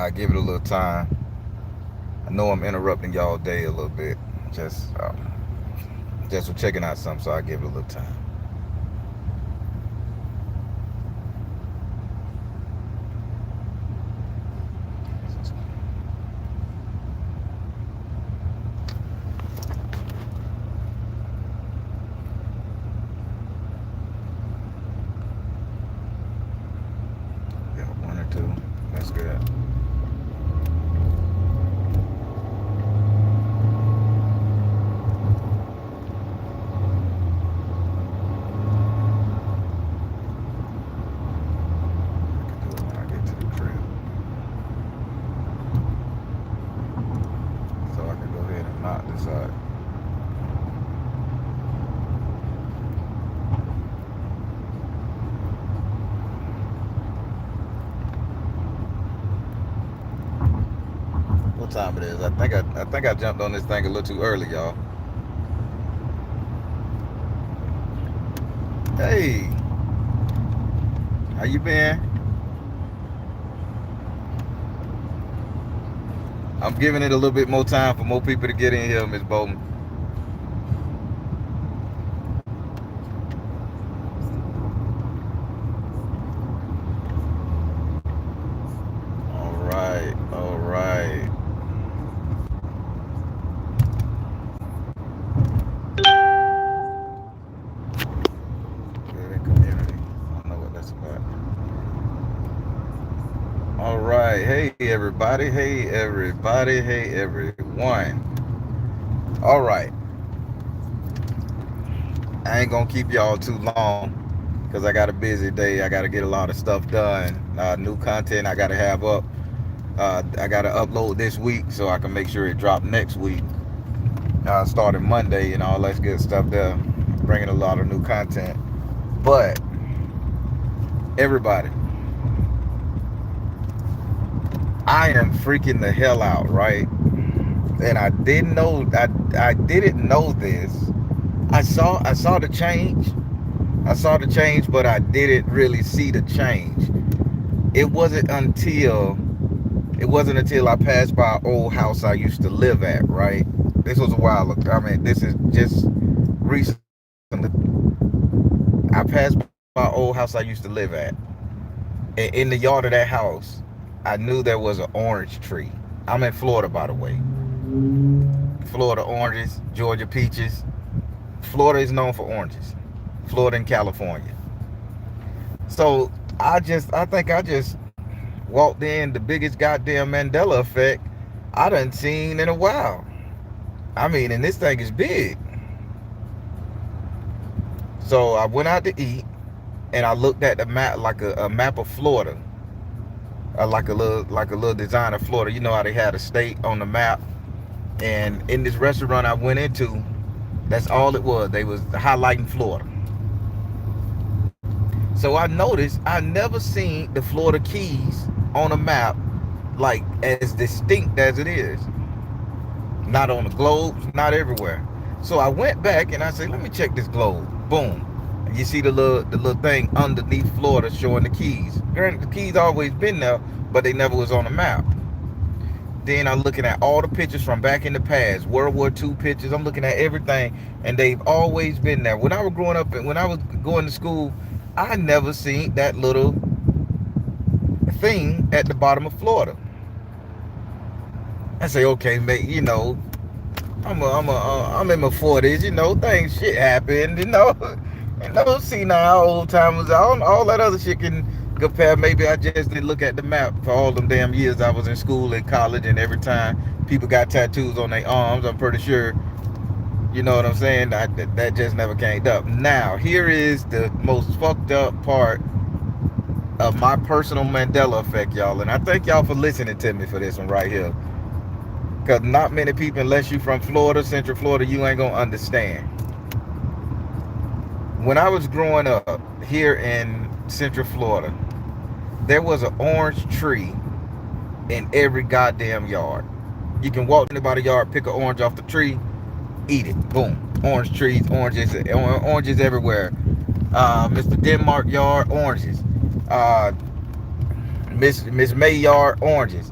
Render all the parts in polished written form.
give it a little time. I know I'm interrupting y'all day a little bit, just just for checking out something, so I give it a little time. Yeah, one or two. That's good. I can do it when I get to the crib, so I can go ahead and knock this out. What time it is? I think I jumped on this thing a little too early, y'all. Hey, how you been? I'm giving it a little bit more time for more people to get in here, Miss Bowman. All right, all right. Good community. I don't know what that's about. All right. Hey, everybody. Hey, everybody. Hey, everyone. All right. I ain't gonna keep y'all too long because I got a busy day. I got to get a lot of stuff done. New content I got to have up. I got to upload this week so I can make sure it drop next week. Starting Monday and all that good stuff there. Bringing a lot of new content. But everybody, I am freaking the hell out, right? And I didn't know this. I saw the change. I saw the change, but I didn't really see the change. It wasn't until it wasn't until I passed by an old house I used to live at, right? This was a while ago. I mean, this is just recently. I passed by an old house I used to live at. And in the yard of that house, I knew there was an orange tree. I'm in Florida, by the way. Florida oranges, Georgia peaches. Florida is known for oranges. Florida and California. So I think I just walked in the biggest goddamn Mandela effect I done seen in a while. I mean, and this thing is big. So I went out to eat and I looked at the map like a map of Florida. Like a little design of Florida. You know how they had a state on the map. And in this restaurant I went into, that's all it was. They was highlighting Florida. So I noticed I never seen the Florida Keys on a map like as distinct as it is. Not on the globes, not everywhere. So I went back and I said, let me check this globe. Boom. And you see the little thing underneath Florida showing the Keys. Granted, the Keys always been there, but they never was on the map. Then I'm looking at all the pictures from back in the past, World War II pictures. I'm looking at everything, and they've always been there. When I was growing up and when I was going to school, I never seen that little thing at the bottom of Florida. I say, okay, mate, I'm in my 40s, things shit happen, see now old timers, all that other shit can compare. Maybe I just didn't look at the map for all them damn years I was in school and college, and every time people got tattoos on their arms, I'm pretty sure, you know what I'm saying, that just never came up. Now, here is the most fucked up part of my personal Mandela effect, y'all, and I thank y'all for listening to me for this one right here. Because not many people, unless you from Florida, Central Florida, you ain't going to understand. When I was growing up here in Central Florida, there was an orange tree in every goddamn yard. You can walk into the yard, pick an orange off the tree, eat it. Boom. Orange trees, oranges everywhere. Mr. Denmark yard, oranges. Miss May yard, oranges.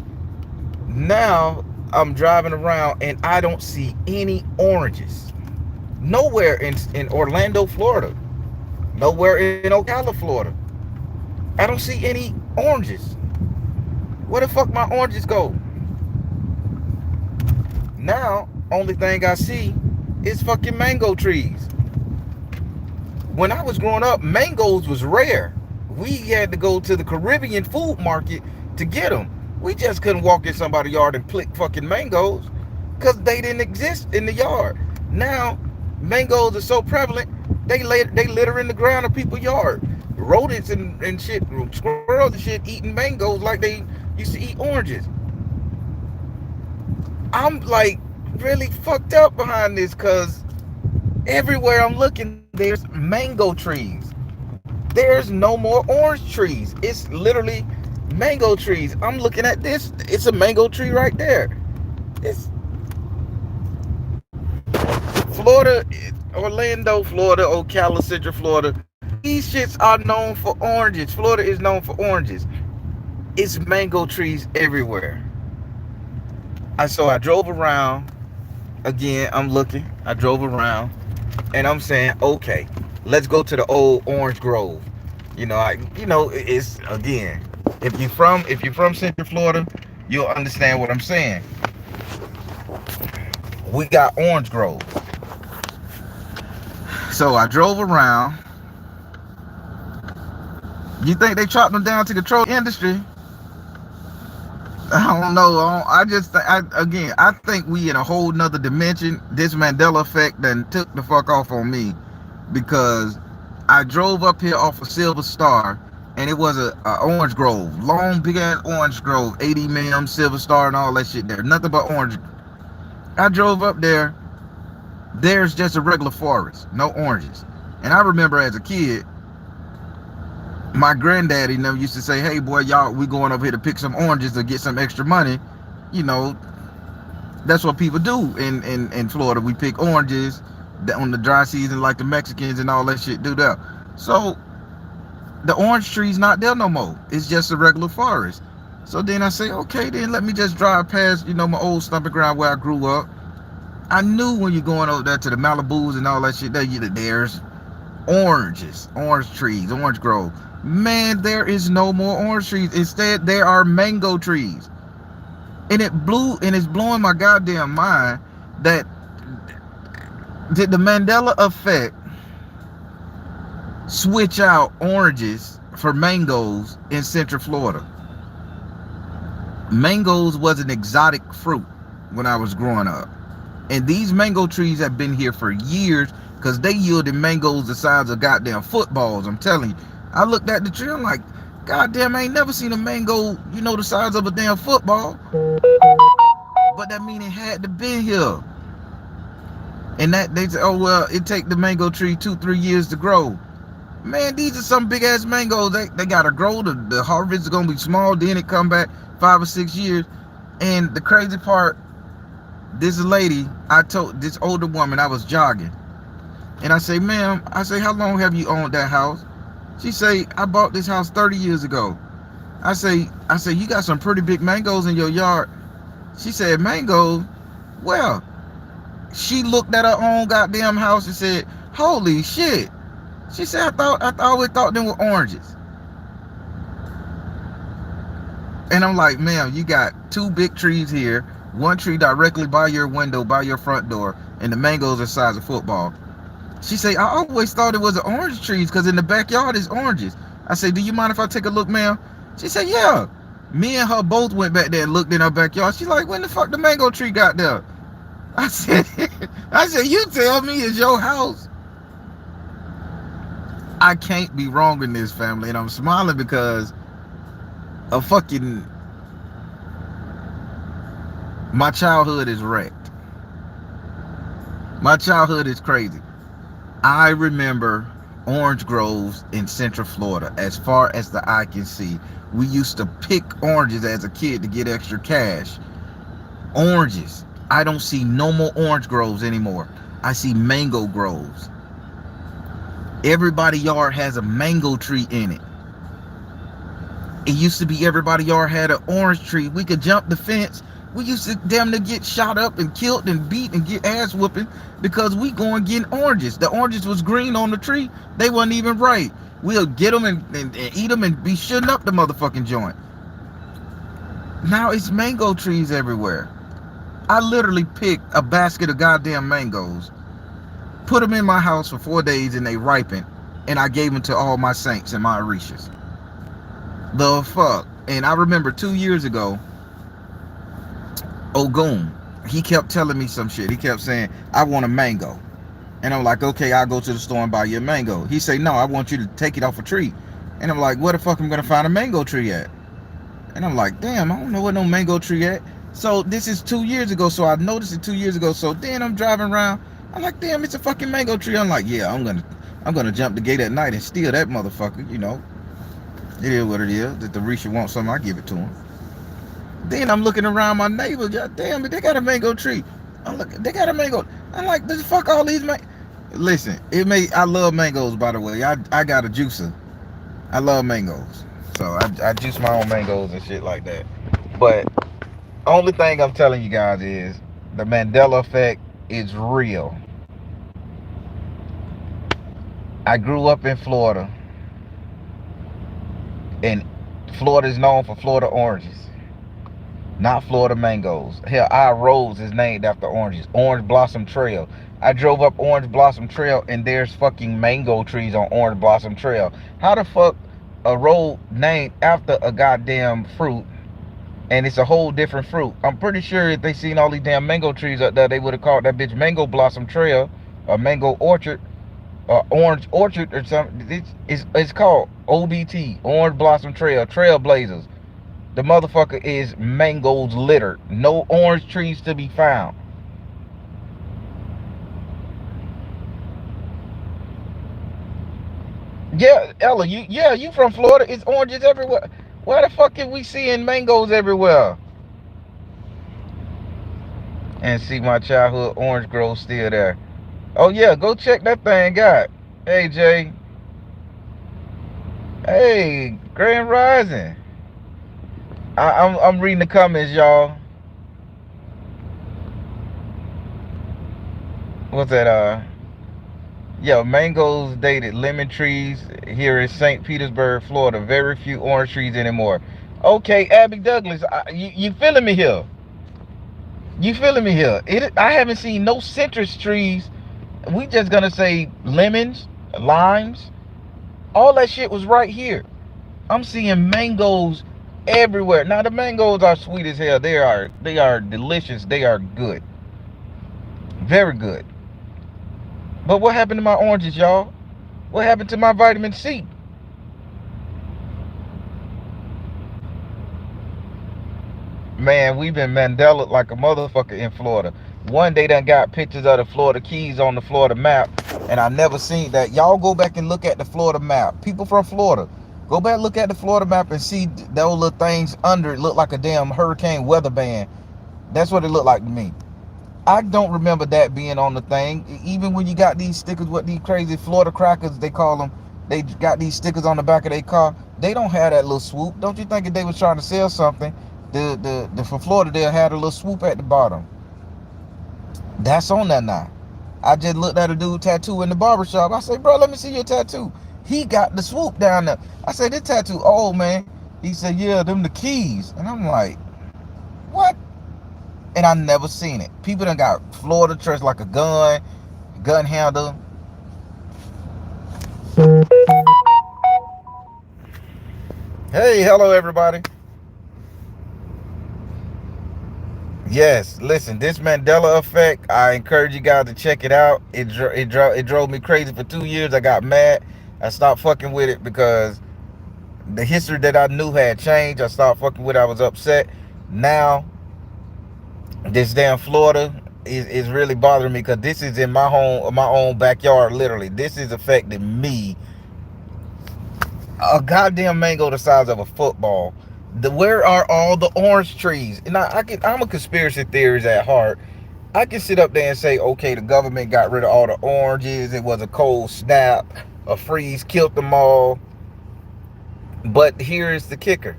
Now I'm driving around and I don't see any oranges. Nowhere in Orlando, Florida. Nowhere in Ocala, Florida. I don't see any oranges. Where the fuck my oranges go? Now, only thing I see is fucking mango trees. When I was growing up, mangoes was rare. We had to go to the Caribbean food market to get them. We just couldn't walk in somebody's yard and pick fucking mangoes because they didn't exist in the yard. Now, mangoes are so prevalent, they litter in the ground of people's yard. Rodents and shit, squirrels and shit eating mangoes like they used to eat oranges. I'm like really fucked up behind this because everywhere I'm looking, there's mango trees. There's no more orange trees. It's literally mango trees. I'm looking at this. It's a mango tree right there. It's Florida, Orlando, Florida, Ocala, Central Florida. These shits are known for oranges. Florida is known for oranges. It's mango trees everywhere. So I drove around. Again, I'm looking. I drove around. And I'm saying, okay, let's go to the old orange grove. It's again, if you're from Central Florida, you'll understand what I'm saying. We got orange grove. So I drove around. You think they chopped them down to control the industry? I don't know. I think we in a whole nother dimension. This Mandela effect done took the fuck off on me because I drove up here off of Silver Star and it was a orange grove, long big ass orange grove, 80 mm, Silver Star and all that shit there. Nothing but orange. I drove up there. There's just a regular forest, no oranges. And I remember as a kid, my granddaddy never used to say, hey boy, y'all, we going over here to pick some oranges to get some extra money. That's what people do in Florida. We pick oranges on the dry season like the Mexicans and all that shit do that. So the orange tree's not there no more. It's just a regular forest. So then I say, okay, then let me just drive past, my old stomping ground where I grew up. I knew when you're going over there to the Malibus and all that shit, there's oranges, orange trees, orange grove. Man, there is no more orange trees. Instead, there are mango trees. And it's blowing my goddamn mind that the Mandela effect switch out oranges for mangoes in Central Florida. Mangoes was an exotic fruit when I was growing up. And these mango trees have been here for years because they yielded mangoes the size of goddamn footballs. I'm telling you. I looked at the tree, I'm like, goddamn, I ain't never seen a mango, the size of a damn football. But that mean it had to be here. And that they say, oh well, it take the mango tree 2-3 years to grow. Man, these are some big ass mangoes. They gotta grow. The harvest is gonna be small, then it come back 5 or 6 years. And the crazy part, this lady, I told this older woman, I was jogging. And I say, ma'am, how long have you owned that house? She say, I bought this house 30 years ago. I say, you got some pretty big mangoes in your yard. She said, mangoes? Well, she looked at her own goddamn house and said, holy shit. She said, I always thought them were oranges. And I'm like, ma'am, you got 2 big trees here, 1 tree directly by your window, by your front door, and the mangoes are the size of football. She say, I always thought it was the orange trees because in the backyard is oranges. I say, do you mind if I take a look, ma'am? She said, yeah. Me and her both went back there and looked in her backyard. She's like, when the fuck the mango tree got there? I said, you tell me it's your house. I can't be wrong in this, family. And I'm smiling because my childhood is wrecked. My childhood is crazy. I remember orange groves in Central Florida as far as the eye can see. We used to pick oranges as a kid to get extra cash. Oranges. I don't see no more orange groves anymore. I see mango groves. Everybody's yard has a mango tree in it. It used to be everybody's yard had an orange tree. We could jump the fence We used to damn near get shot up and killed and beat and get ass whooping because we going getting oranges. The oranges was green on the tree. They wasn't even right. We'll get them and eat them and be shitting up the motherfucking joint. Now it's mango trees everywhere. I literally picked a basket of goddamn mangoes, put them in my house for 4 days, and they ripened, and I gave them to all my saints and my Orishas. The fuck? And I remember 2 years ago, Ogun, he kept telling me some shit. He kept saying, I want a mango. And I'm like, okay, I'll go to the store and buy you a mango. He say, no, I want you to take it off a tree. And I'm like, where the fuck am I gonna find a mango tree at? And I'm like, damn, I don't know where no mango tree at. So this is 2 years ago. So I noticed it 2 years ago. So then I'm driving around. I'm like, damn, it's a fucking mango tree. I'm like, yeah, I'm gonna jump the gate at night and steal that motherfucker. You know, it is what it is. If the Risha wants something, I give it to him. Then I'm looking around my neighbors. God damn it, they got a mango tree. I'm looking, they got a mango. I'm like, the fuck all these man. Listen, I love mangoes, by the way. I got a juicer. I love mangoes. So I juice my own mangoes and shit like that. But only thing I'm telling you guys is the Mandela effect is real. I grew up in Florida, and Florida is known for Florida oranges, not Florida mangoes. Hell, our roads is named after oranges. Orange Blossom Trail. I drove up Orange Blossom Trail, and there's fucking mango trees on Orange Blossom Trail. How the fuck a road named after a goddamn fruit, and it's a whole different fruit? I'm pretty sure if they seen all these damn mango trees up there, they would have called that bitch Mango Blossom Trail or Mango Orchard or Orange Orchard or something. It's called OBT, Orange Blossom Trail, Trailblazers. The motherfucker is mangoes littered. No orange trees to be found. Yeah, Ella, you from Florida? It's oranges everywhere. Why the fuck are we seeing mangoes everywhere? And see, my childhood orange grove still there. Oh yeah, go check that thing out. Hey Jay. Hey, Grand Rising. I'm reading the comments, y'all. What's that? Yeah, mangoes dated. Lemon trees here in St. Petersburg, Florida. Very few orange trees anymore. Okay, Abby Douglas, you feeling me here? You feeling me here? I haven't seen no citrus trees. We just gonna say lemons, limes. All that shit was right here. I'm seeing mangoes everywhere. Now the mangoes are sweet as hell. They are delicious. They are good. Very good. But what happened to my oranges, y'all? What happened to my vitamin C? Man, we've been Mandela like a motherfucker in Florida. One day done got pictures of the Florida Keys on the Florida map, and I never seen that. Y'all go back and look at the Florida map. People from Florida, go back, look at the Florida map and see those little things under it look like a damn hurricane weather band. That's what it looked like to me. I don't remember that being on the thing. Even when you got these stickers, what these crazy Florida crackers, they call them, they got these stickers on the back of their car. They don't have that little swoop. Don't you think if they was trying to sell something, the for Florida, they'll have a little swoop at the bottom. That's on there now. I just looked at a dude tattoo in the barbershop. I said, bro, let me see your tattoo. He got the swoop down there. I said, this tattoo old, man. He said, yeah, them the keys. And I'm like, what? And I never seen it. People done got Florida dressed like a gun handle. Hey, hello everybody. Yes, listen, this Mandela effect, I encourage you guys to check it out. It drove me crazy for 2 years. I got mad. I stopped fucking with it because the history that I knew had changed. I stopped fucking with it. I was upset. Now, this damn Florida is really bothering me because this is in my own backyard, literally. This is affecting me. A goddamn mango the size of a football. Where are all the orange trees? And I'm a conspiracy theorist at heart. I can sit up there and say, okay, the government got rid of all the oranges. It was a cold snap. A freeze killed them all. But here's the kicker.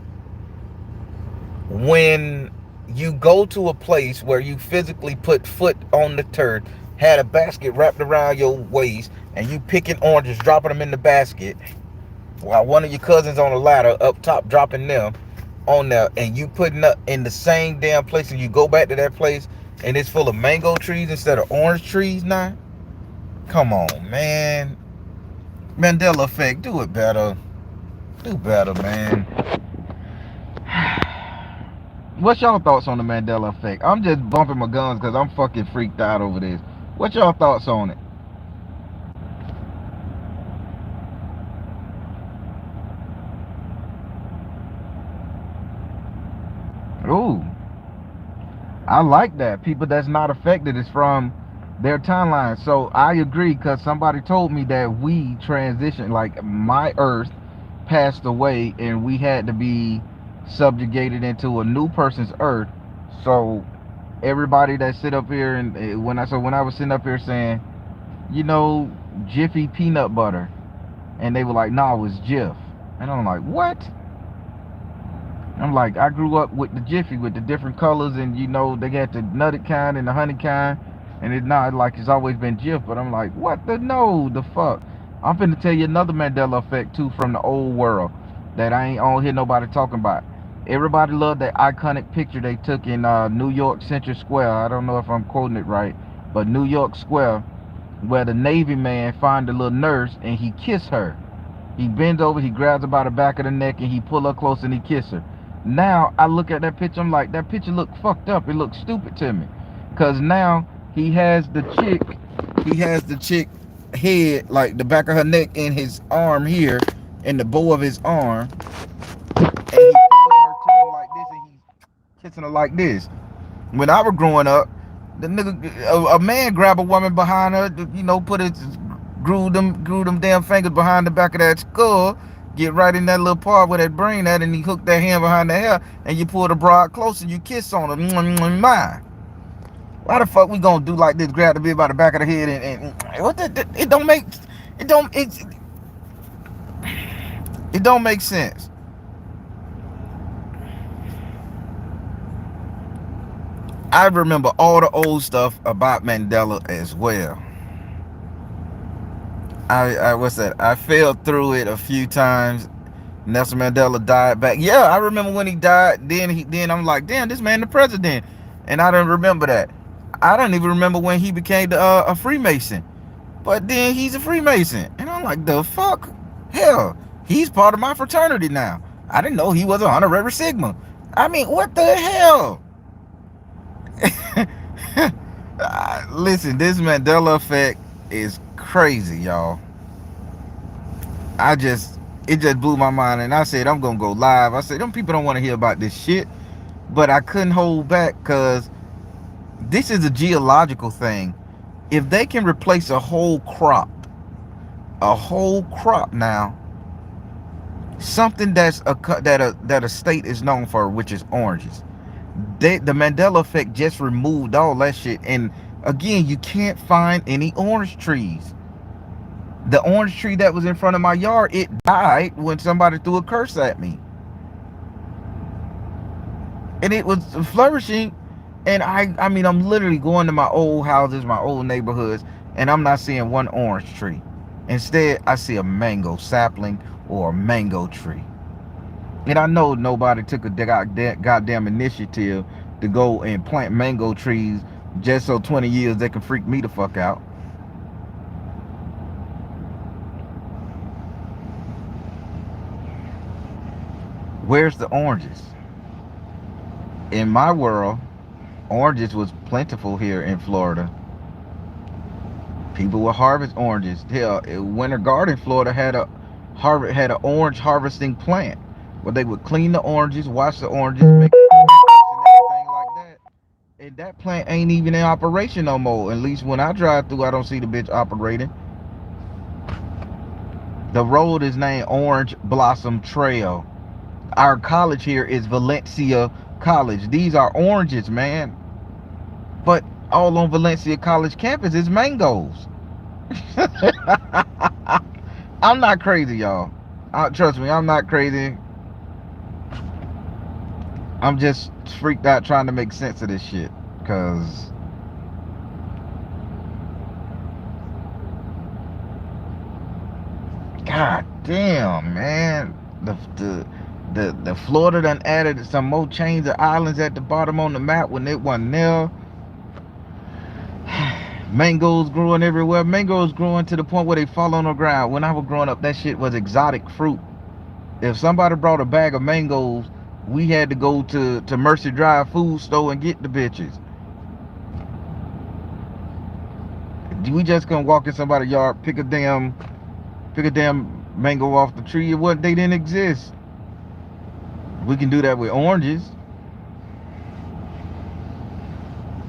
When you go to a place where you physically put foot on the turf, had a basket wrapped around your waist, and you picking oranges, dropping them in the basket, while one of your cousins on a ladder up top dropping them on there, and you putting up in the same damn place, and you go back to that place and it's full of mango trees instead of orange trees now? Come on, man. Mandela effect, do it better. Do better, man. What's y'all thoughts on the Mandela effect? I'm just bumping my guns because I'm fucking freaked out over this. What's y'all thoughts on it? Ooh, I like that. People that's not affected is from their timeline. So I agree, because somebody told me that we transitioned, like my Earth passed away and we had to be subjugated into a new person's Earth. So everybody that sit up here, and when I was sitting up here saying, you know, Jiffy peanut butter, and they were like, no, it was Jif. And I'm like, what? I'm like, I grew up with the Jiffy with the different colors, and you know, they got the nutted kind and the honey kind, and it's not like it's always been Jif. But I'm like, what the no, the fuck? I'm finna tell you another Mandela effect too from the old world that I ain't on hear nobody talking about. Everybody loved that iconic picture they took in New York Central Square. I don't know if I'm quoting it right, but New York Square, where the Navy man find the little nurse and he kiss her. He bends over, he grabs her by the back of the neck, and he pull her close and he kiss her. Now I look at that picture, I'm like, that picture look fucked up. It looks stupid to me, because now he has the chick head, like the back of her neck, in his arm here, in the bow of his arm, and he pulls her tongue like this, and he's kissing her like this. When I was growing up, the nigga, a man grab a woman behind her, you know, put his grew them damn fingers behind the back of that skull, get right in that little part where that brain at, and he hooked that hand behind the hair, and you pull the broad close and you kiss on her. Why the fuck we gonna do like this? Grab the bitch by the back of the head and what the, it don't make it don't make sense. I remember all the old stuff about Mandela as well. I what's that? I failed through it a few times. Nelson Mandela died back. Yeah, I remember when he died. Then I'm like, damn, this man the president, and I don't remember that. I don't even remember when he became a Freemason. But then he's a Freemason, and I'm like, the fuck? Hell, he's part of my fraternity now. I didn't know he was an honorary Sigma. I mean, what the hell? Listen, this Mandela effect is crazy, y'all. It just blew my mind, and I said, I'm gonna go live. I said, them people don't want to hear about this shit, but I couldn't hold back, because this is a geological thing. If they can replace a whole crop now, something that a state is known for, which is oranges, the Mandela effect just removed all that shit. And again, you can't find any orange trees. The orange tree that was in front of my yard, it died when somebody threw a curse at me, and it was flourishing. And I mean, I'm literally going to my old houses, my old neighborhoods, and I'm not seeing one orange tree. Instead, I see a mango sapling or a mango tree. And I know nobody took a goddamn initiative to go and plant mango trees just so 20 years they can freak me the fuck out. Where's the oranges? In my world, oranges was plentiful here in Florida. People would harvest oranges. Hell, Winter Garden, Florida had an orange harvesting plant where they would clean the oranges, wash the oranges, make and everything like that. And that plant ain't even in operation no more. At least when I drive through, I don't see the bitch operating. The road is named Orange Blossom Trail. Our college here is Valencia College. These are oranges, man. But all on Valencia College campus is mangoes. I'm not crazy, y'all. Trust me, I'm not crazy. I'm just freaked out trying to make sense of this shit. Cause god damn, man. The Florida done added some more chains of islands at the bottom on the map when it wasn't there. Mangoes growing everywhere. Mangoes growing to the point where they fall on the ground. When I was growing up, that shit was exotic fruit. If somebody brought a bag of mangoes, we had to go to Mercy Drive food store and get the bitches. We just couldn't walk in somebody's yard, pick a damn mango off the tree. They didn't exist. We can do that with oranges.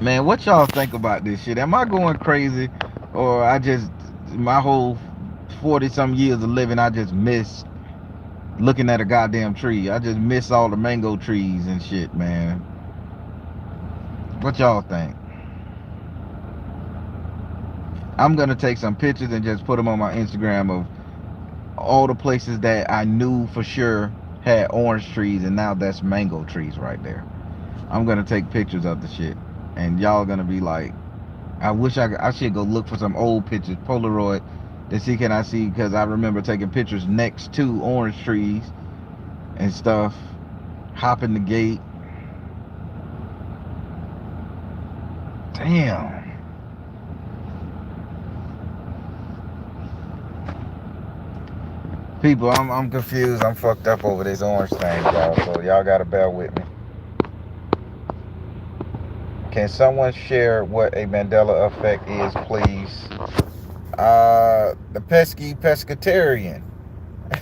Man, what y'all think about this shit? Am I going crazy, or my whole 40 some years of living, I just miss looking at a goddamn tree. I just miss all the mango trees and shit, man. What y'all think? I'm gonna take some pictures and just put them on my Instagram of all the places that I knew for sure had orange trees, and now that's mango trees right there. I'm gonna take pictures of the shit, and y'all gonna be like, I should go look for some old pictures, Polaroid, to see can I see, because I remember taking pictures next to orange trees and stuff, hopping the gate. Damn. People, I'm confused. I'm fucked up over this orange thing, y'all. So y'all gotta bear with me. Can someone share what a Mandela effect is, please? The pesky pescatarian.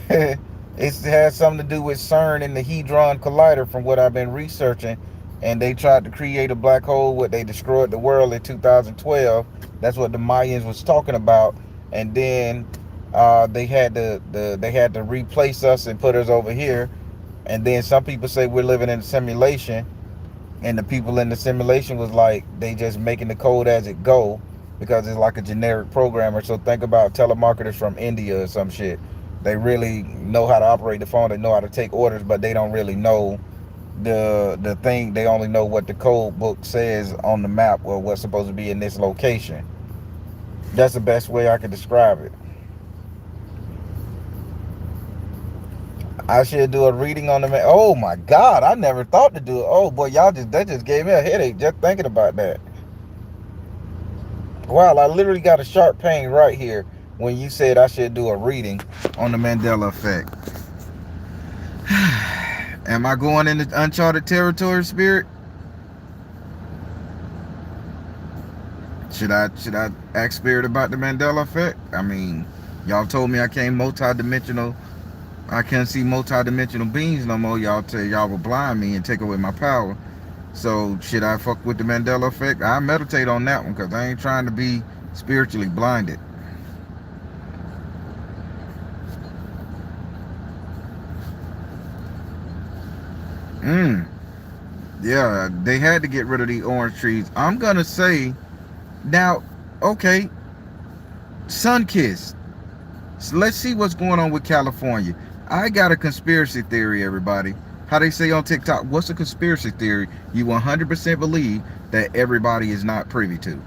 It has something to do with CERN and the Hadron Collider, from what I've been researching. And they tried to create a black hole where they destroyed the world in 2012. That's what the Mayans was talking about. And then they had to replace us and put us over here. And then some people say we're living in a simulation, and the people in the simulation was like, they just making the code as it go, because it's like a generic programmer. So think about telemarketers from India or some shit. They really know how to operate the phone, they know how to take orders, but they don't really know the thing. They only know what the code book says on the map, or what's supposed to be in this location. That's the best way I could describe it. I should do a reading on the man. Oh my god, I never thought to do it. Oh boy, that just gave me a headache just thinking about that. Wow, I literally got a sharp pain right here when you said I should do a reading on the Mandela effect. Am I going into uncharted territory, Spirit? Should I ask Spirit about the Mandela effect? I mean, y'all told me I can't multi-dimensional. I can't see multi-dimensional beings no more. Y'all will blind me and take away my power. So should I fuck with the Mandela effect? I meditate on that one, because I ain't trying to be spiritually blinded. Yeah, they had to get rid of the orange trees. I'm gonna say now, okay, sun-kissed. So let's see what's going on with California. I got a conspiracy theory, everybody. How they say on TikTok, what's a conspiracy theory you 100% believe that everybody is not privy to?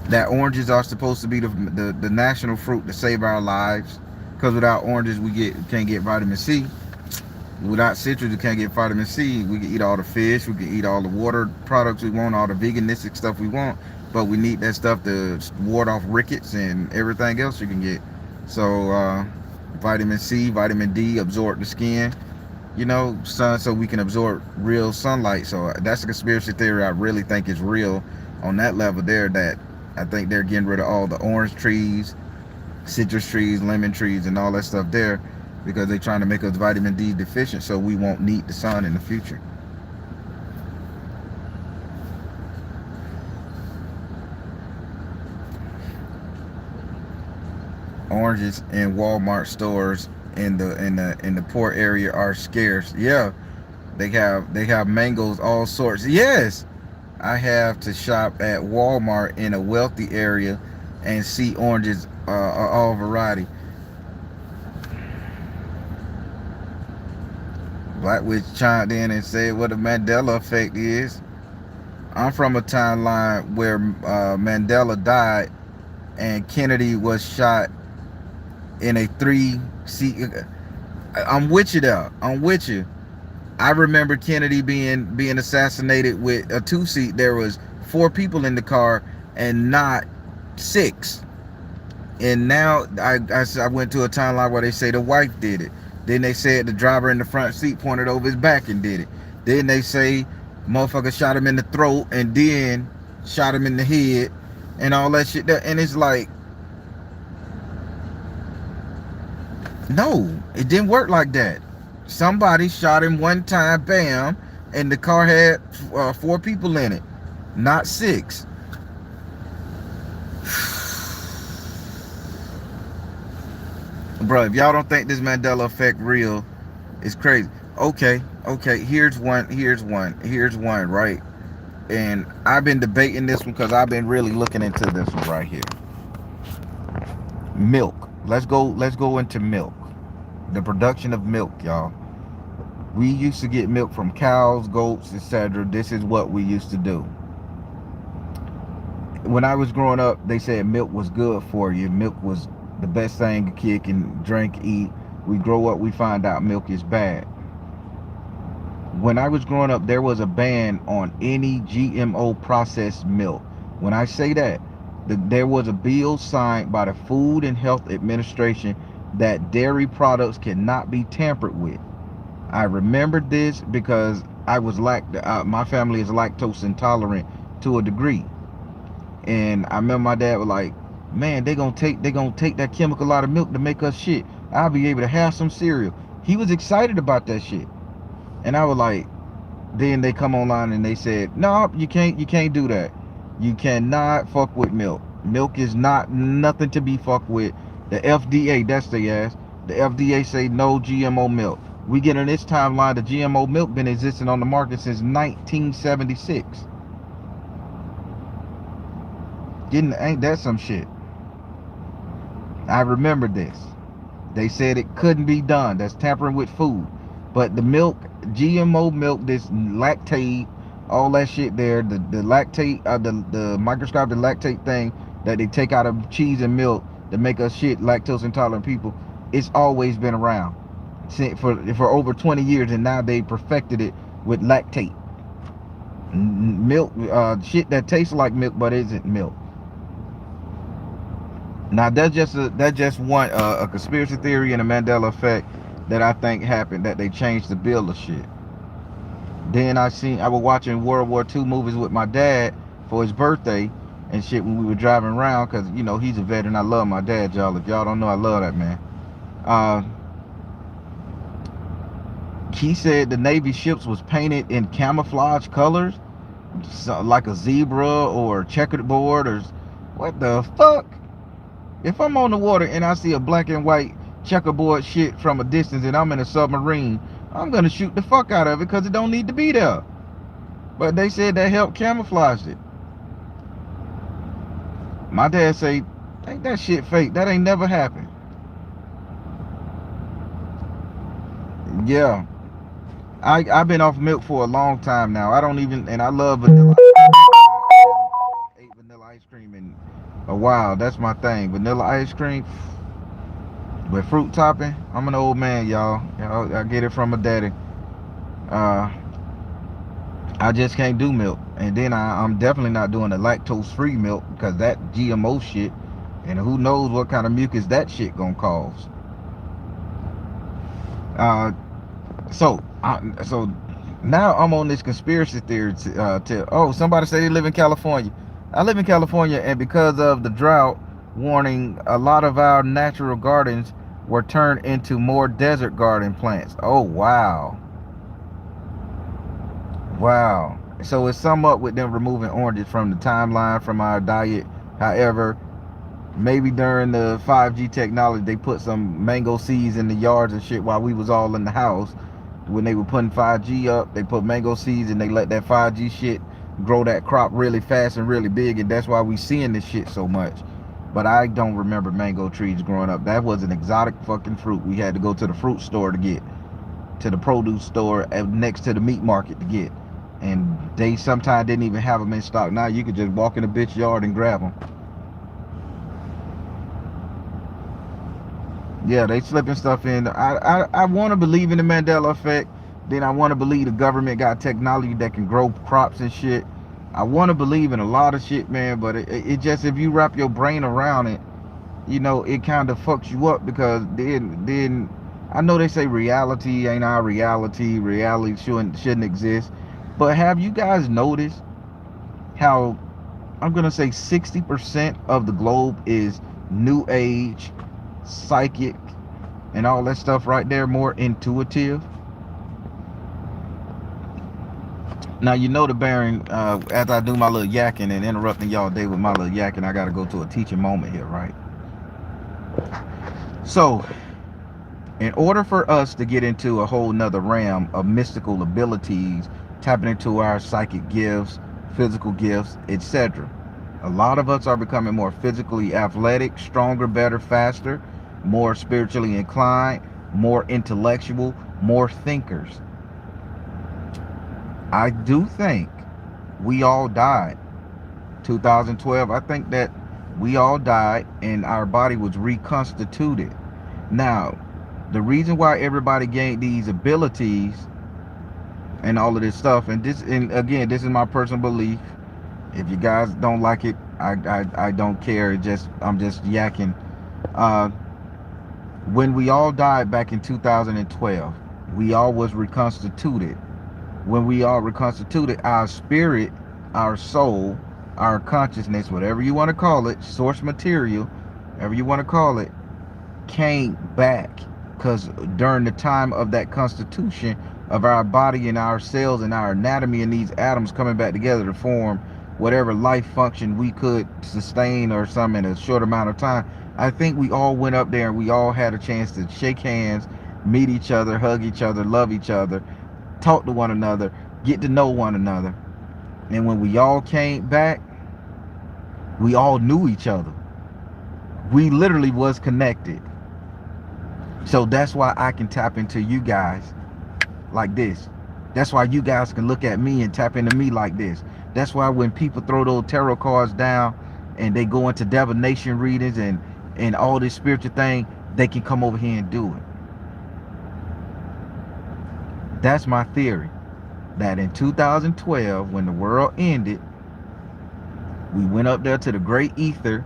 That oranges are supposed to be the national fruit to save our lives, because without oranges we can't get vitamin C. Without citrus we can't get vitamin C. We can eat all the fish, we can eat all the water products we want, all the veganistic stuff we want, but we need that stuff to ward off rickets and everything else you can get. So vitamin C, vitamin D, absorb the skin, sun, so we can absorb real sunlight. So that's a conspiracy theory I really think is real on that level there, that I think they're getting rid of all the orange trees, citrus trees, lemon trees, and all that stuff there, because they're trying to make us vitamin D deficient so we won't need the sun in the future. Oranges in Walmart stores in the poor area are scarce. Yeah, they have mangoes, all sorts. Yes, I have to shop at Walmart in a wealthy area and see oranges, all variety. Black Witch chimed in and said what the Mandela effect is. I'm from a timeline where Mandela died and Kennedy was shot in a 3-seat. I'm with you there. I'm with you. I remember Kennedy being assassinated with a 2-seat. There was 4 people in the car and not 6. And now I went to a timeline where they say the wife did it. Then they said the driver in the front seat pointed over his back and did it. Then they say motherfucker shot him in the throat and then shot him in the head and all that shit. And it's like, no, it didn't work like that. Somebody shot him one time, bam, and the car had 4 people in it, not 6. Bro, if y'all don't think this Mandela effect real, it's crazy. Okay, here's one, right? And I've been debating this one because I've been really looking into this one right here. Milk. Let's go into milk. The production of milk, y'all. We used to get milk from cows, goats, etc. This is what we used to do. When I was growing up, they said milk was good for you. Milk was the best thing a kid can drink, eat. We grow up, we find out milk is bad. When I was growing up, there was a ban on any GMO processed milk. When I say that, there was a bill signed by the Food and Health Administration that dairy products cannot be tampered with. I remember this because I was my family is lactose intolerant to a degree. And I remember my dad was like, man, they gonna take that chemical out of milk to make us shit. I'll be able to have some cereal. He was excited about that shit. And I was like, then they come online and they said, no, you can't do that. You cannot fuck with milk. Milk is nothing to be fucked with. The FDA, that's their ass. The FDA say no GMO milk. We get in this timeline, the GMO milk been existing on the market since 1976. Ain't that some shit? I remember this. They said it couldn't be done. That's tampering with food. But the milk, GMO milk, this lactate, all that shit there, the lactate, the microscopic lactate thing that they take out of cheese and milk to make us shit, lactose intolerant people, it's always been around for over 20 years, and now they perfected it with lactate. Milk, shit that tastes like milk but isn't milk. Now that's just one a conspiracy theory and a Mandela effect that I think happened, that they changed the bill of shit. Then I was watching World War II movies with my dad for his birthday and shit when we were driving around, because you know he's a veteran. I love my dad, y'all. If y'all don't know, I love that man. He said the Navy ships was painted in camouflage colors, so like a zebra or checkered board or what the fuck. If I'm on the water and I see a black and white checkerboard shit from a distance and I'm in a submarine, I'm gonna shoot the fuck out of it because it don't need to be there. But they said that helped camouflage it. My dad say, ain't that shit fake? That ain't never happened. Yeah. I've been off milk for a long time now. I don't even, and I love vanilla. I ate vanilla ice cream in a while. That's my thing. Vanilla ice cream with fruit topping. I'm an old man, y'all. I get it from my daddy. I just can't do milk. And then I'm definitely not doing the lactose-free milk because that GMO shit, and who knows what kind of mucus that shit gonna cause. So now I'm on this conspiracy theory somebody say they live in California. I live in California, and because of the drought warning, a lot of our natural gardens were turned into more desert garden plants. Oh wow. So it's sum up with them removing oranges from the timeline from our diet. However, maybe during the 5G technology, they put some mango seeds in the yards and shit while we was all in the house. When they were putting 5G up, they put mango seeds and they let that 5G shit grow that crop really fast and really big, and that's why we seeing this shit so much. But I don't remember mango trees growing up. That was an exotic fucking fruit we had to go to the fruit store to get. to the produce store next to the meat market to get. And they sometimes didn't even have them in stock. Now you could just walk in the bitch yard and grab them. Yeah, they slipping stuff in. I want to believe in the Mandela effect. Then I want to believe the government got technology that can grow crops and shit. I want to believe in a lot of shit, man. But it just, if you wrap your brain around it, you know, it kind of fucks you up, because then I know they say reality ain't our reality. Reality shouldn't exist. But have you guys noticed how, I'm gonna say 60% of the globe is new age, psychic, and all that stuff right there, more intuitive? Now, you know, the Baron, as I do my little yakking and interrupting y'all day with my little yakking, I gotta go to a teaching moment here, right? So, in order for us to get into a whole nother realm of mystical abilities, tapping into our psychic gifts, physical gifts, etc., a lot of us are becoming more physically athletic, stronger, better, faster, more spiritually inclined, more intellectual, more thinkers. I do think we all died 2012. I think that we all died and our body was reconstituted. Now, the reason why everybody gained these abilities and all of this stuff, and again, this is my personal belief. If you guys don't like it, I don't care. I'm just yakking. When we all died back in 2012, we all was reconstituted. When we all reconstituted, our spirit, our soul, our consciousness, whatever you want to call it, source material, whatever you want to call it, came back. Because during the time of that constitution of our body and our cells and our anatomy and these atoms coming back together to form whatever life function we could sustain or something in a short amount of time, I think we all went up there and we all had a chance to shake hands, meet each other, hug each other, love each other, talk to one another, get to know one another. And when we all came back, we all knew each other. We literally was connected. So that's why I can tap into you guys like this. That's why you guys can look at me and tap into me like this. That's why when people throw those tarot cards down and they go into divination readings and all this spiritual thing, they can come over here and do it. That's my theory. That in 2012, when the world ended, we went up there to the great ether,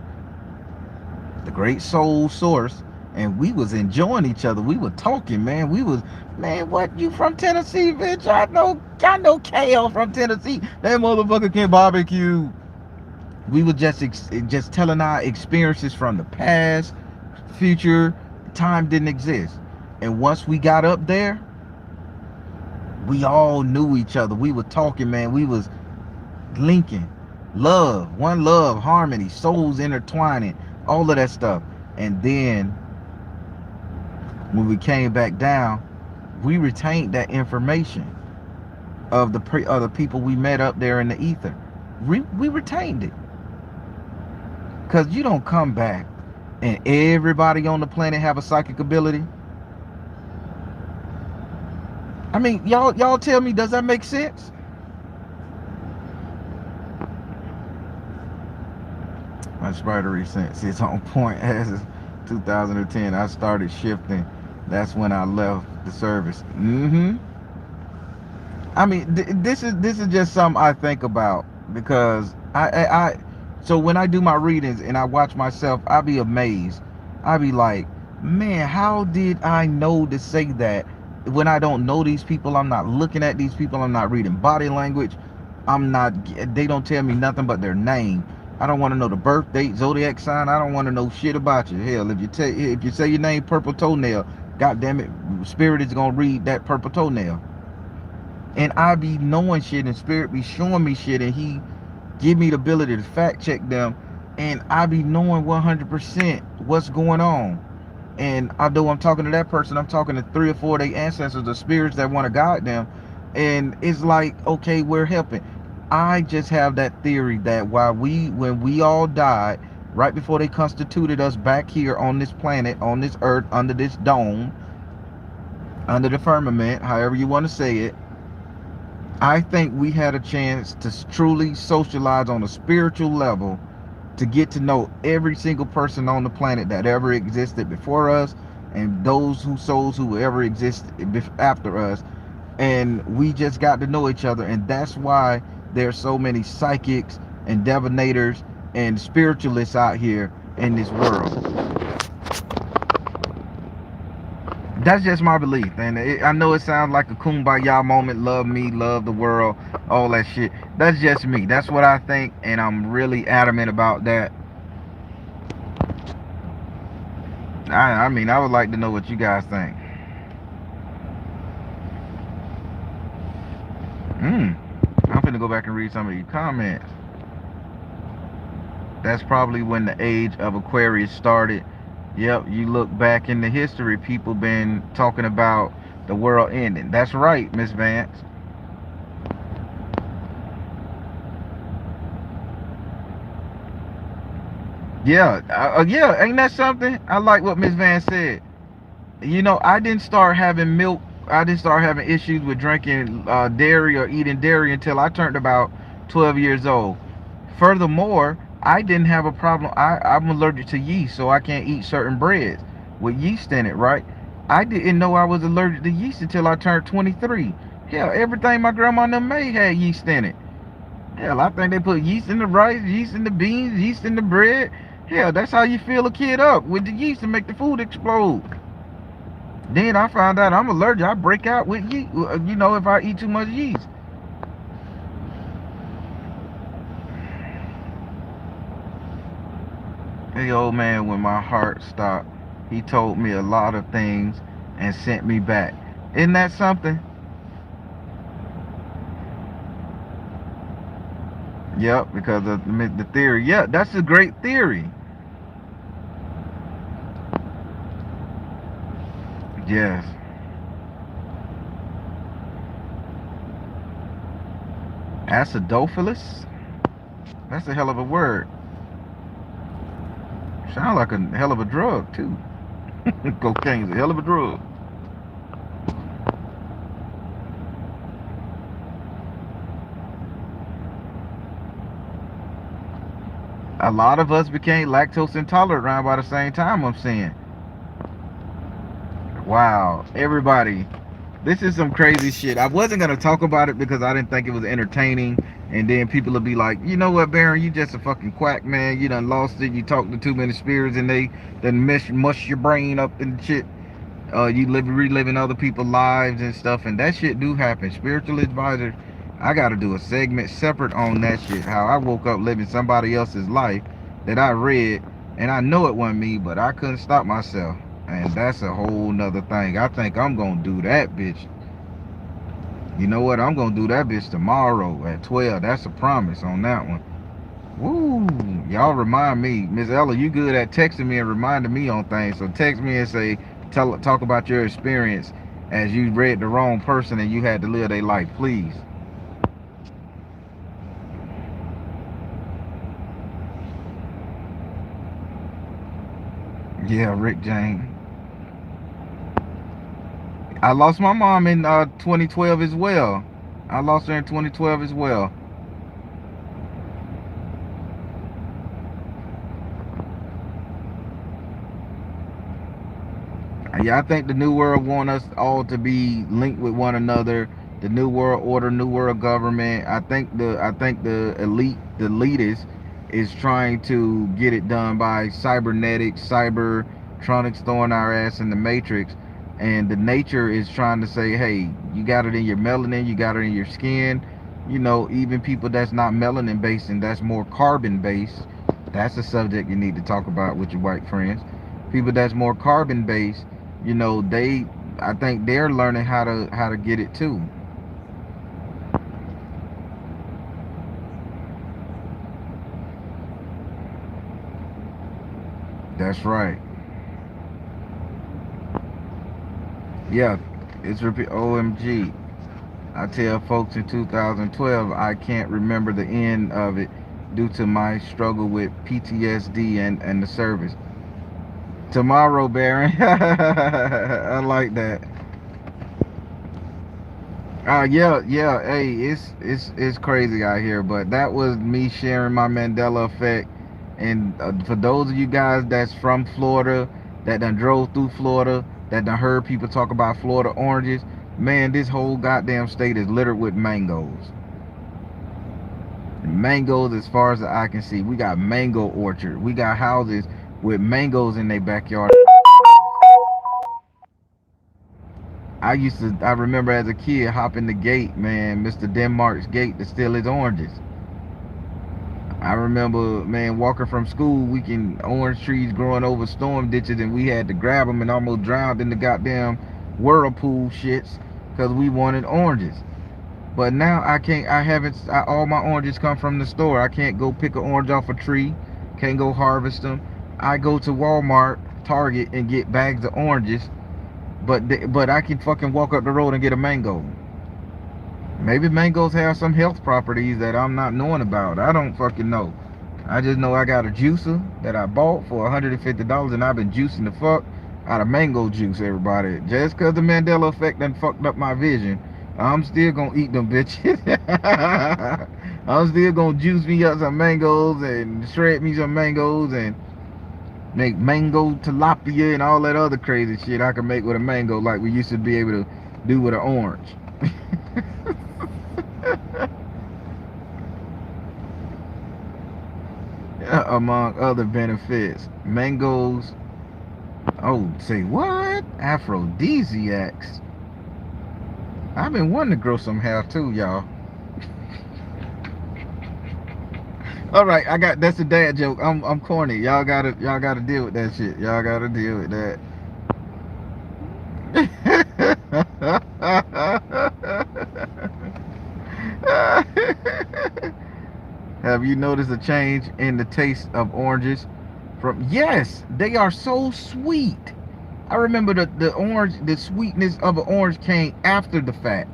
the great soul source, and we was enjoying each other. We were talking, man. We was, man, what, you from Tennessee, bitch? I know KL from Tennessee. That motherfucker can barbecue. We were just telling our experiences from the past, future. Time didn't exist. And once we got up there, we all knew each other. We were talking, man. We was linking. Love, one love, harmony, souls intertwining, all of that stuff. And then when we came back down, we retained that information of the other people we met up there in the ether. We retained it. Because you don't come back and everybody on the planet have a psychic ability. I mean, y'all tell me, does that make sense? My spidery sense is on point. As 2010, I started shifting. That's when I left the service. I mean, this is just something I think about, because so when I do my readings and I watch myself, I be amazed. I be like, man, how did I know to say that when I don't know these people? I'm not looking at these people. I'm not reading body language. They don't tell me nothing but their name. I don't want to know the birth date, zodiac sign. I don't want to know shit about you. Hell, if you say your name purple toenail, god damn it, spirit is gonna read that purple toenail. And I be knowing shit, and spirit be showing me shit, and he give me the ability to fact check them, and I be knowing 100% what's going on. And although I'm talking to that person, I'm talking to 3 or 4 of their ancestors, the spirits that want to guide them, and it's like, okay, we're helping. I just have that theory that when we all died, right before they constituted us back here on this planet, on this earth, under this dome, under the firmament, however you want to say it, I think we had a chance to truly socialize on a spiritual level, to get to know every single person on the planet that ever existed before us, and those whose souls who ever existed after us. And we just got to know each other, and that's why there's so many psychics and divinators and spiritualists out here in this world. That's just my belief, and I know it sounds like a kumbaya moment, love me, love the world, all that shit. That's just me. That's what I think, and I'm really adamant about that. I mean, I would like to know what you guys think. I'm finna go back and read some of your comments. That's probably when the age of Aquarius started. Yep, you look back in the history, people been talking about the world ending. That's right, Miss Vance. Yeah, yeah, ain't that something? I like what Miss Vance said. You know, I didn't start having milk. I didn't start having issues with drinking dairy or eating dairy until I turned about 12 years old. Furthermore, I didn't have a problem. I'm allergic to yeast, so I can't eat certain breads with yeast in it, right? I didn't know I was allergic to yeast until I turned 23. Hell, everything my grandma and them made had yeast in it. Hell, I think they put yeast in the rice, yeast in the beans, yeast in the bread. Hell, that's how you fill a kid up, with the yeast to make the food explode. Then I found out I'm allergic. I break out with yeast, you know, if I eat too much yeast. The old man, when my heart stopped, he told me a lot of things and sent me back. Isn't that something? Yep, because of the theory. Yeah, that's a great theory. Yes. Acidophilus? That's a hell of a word. Sound like a hell of a drug, too. Cocaine's a hell of a drug. A lot of us became lactose intolerant around by the same time, I'm saying. Wow, everybody, this is some crazy shit. I wasn't gonna talk about it because I didn't think it was entertaining, and then people will be like, you know what, Baron, you just a fucking quack, man. You done lost it. You talked to too many spirits, and they done mush your brain up and shit. You reliving other people's lives and stuff, and that shit do happen. Spiritual advisors, I gotta do a segment separate on that shit. How I woke up living somebody else's life that I read, and I know it wasn't me, but I couldn't stop myself. And that's a whole nother thing. I think I'm gonna do that bitch. You know what? I'm gonna do that bitch tomorrow at 12. That's a promise on that one. Woo! Y'all remind me. Miss Ella, you good at texting me and reminding me on things. So text me and say, talk about your experience as you read the wrong person and you had to live their life, please. Yeah, Rick James. I lost my mom in 2012 as well. I lost her in 2012 as well. Yeah, I think the new world want us all to be linked with one another. The new world order, new world government. I think the elitist is trying to get it done by cybernetics, cybertronics throwing our ass in the matrix. And the nature is trying to say, hey, you got it in your melanin, you got it in your skin. You know, even people that's not melanin based and that's more carbon based, that's a subject you need to talk about with your white friends. People that's more carbon based, you know, I think they're learning how to get it too. That's right. Yeah, it's repeat. OMG. I tell folks in 2012 I can't remember the end of it due to my struggle with PTSD and the service. Tomorrow, Baron. I like that. Yeah. Hey, it's crazy out here, but that was me sharing my Mandela effect. And for those of you guys that's from Florida, that done drove through Florida, that done heard people talk about Florida oranges, man, this whole goddamn state is littered with mangoes. Mangoes as far as the eye can see. We got mango orchard. We got houses with mangoes in their backyard. I remember as a kid hopping the gate, man, Mr. Denmark's gate to steal his oranges. I remember, man, walking from school, we can orange trees growing over storm ditches, and we had to grab them and almost drowned in the goddamn whirlpool shits because we wanted oranges. But now I can't. I haven't. All my oranges come from the store. I can't go pick an orange off a tree. Can't go harvest them. I go to Walmart, Target, and get bags of oranges. But I can fucking walk up the road and get a mango. Maybe mangoes have some health properties that I'm not knowing about. I don't fucking know. I just know I got a juicer that I bought for $150, and I've been juicing the fuck out of mango juice, everybody. Just because the Mandela effect done fucked up my vision, I'm still gonna eat them bitches. I'm still gonna juice me up some mangoes and shred me some mangoes and make mango tilapia and all that other crazy shit I can make with a mango like we used to be able to do with an orange. Among other benefits, mangoes. Oh, say what? Aphrodisiacs. I've been wanting to grow some hair too, y'all. All right, that's a dad joke. I'm corny. Y'all gotta deal with that shit. Y'all gotta deal with that. Have you noticed a change in the taste of oranges? Yes, they are so sweet. I remember the sweetness of an orange came after the fact.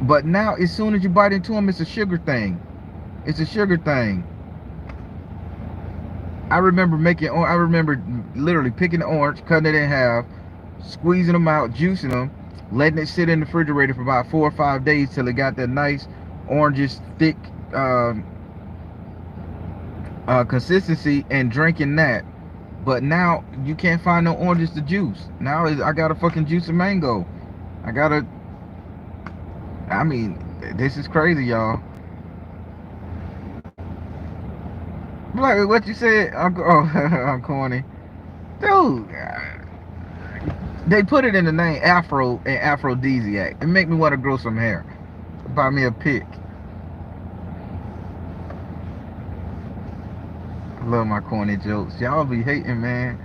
But now, as soon as you bite into them, it's a sugar thing. It's a sugar thing. I remember literally picking the orange, cutting it in half, squeezing them out, juicing them, letting it sit in the refrigerator for about 4 or 5 days till it got that nice orangish thick consistency, and drinking that. But now you can't find no oranges to juice. Now I gotta fucking juice a mango. I mean, this is crazy, y'all. Like what you said, I'm corny, dude. They put it in the name Afro and Aphrodisiac. It make me want to grow some hair. Buy me a pick. I love my corny jokes. Y'all be hating, man.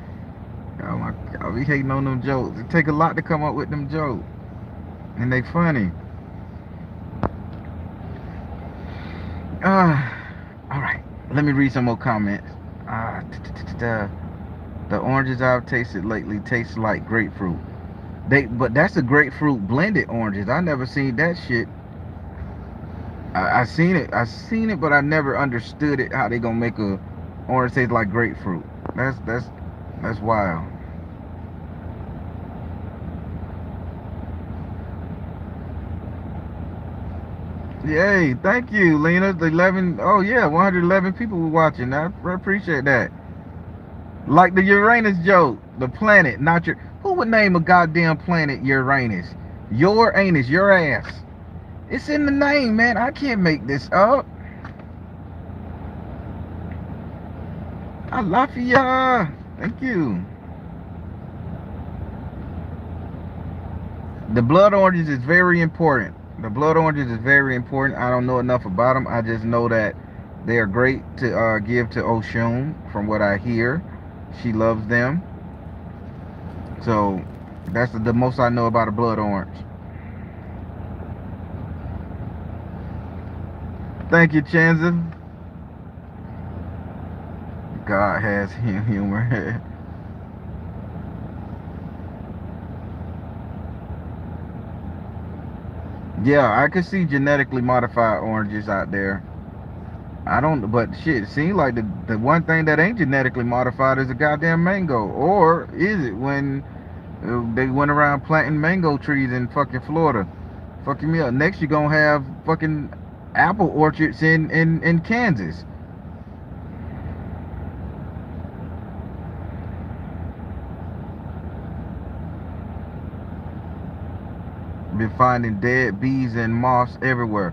Y'all be hating on them jokes. It take a lot to come up with them jokes, and they funny. All right. Let me read some more comments. The oranges I've tasted lately taste like grapefruit. But that's a grapefruit blended oranges. I never seen that shit. I seen it, but I never understood it. How they gonna make a orange taste like grapefruit? That's wild. Yay! Thank you, Lena. The 11. Oh yeah, 111 people were watching. I appreciate that. Like the Uranus joke, the planet, not your. Who would name a goddamn planet Uranus? Your anus, your ass. It's in the name, man. I can't make this up. I love ya. Thank you. The blood oranges is very important. The blood oranges is very important. I don't know enough about them. I just know that they are great to give to Oshun. From what I hear, she loves them. So that's the most I know about a blood orange. Thank you, Chanza. God has humor. Yeah, I could see genetically modified oranges out there. I don't, but shit, it seems like the one thing that ain't genetically modified is a goddamn mango. Or is it when they went around planting mango trees in fucking Florida? Fucking me up. Next, you're gonna have fucking apple orchards in Kansas. Been finding dead bees and moths everywhere.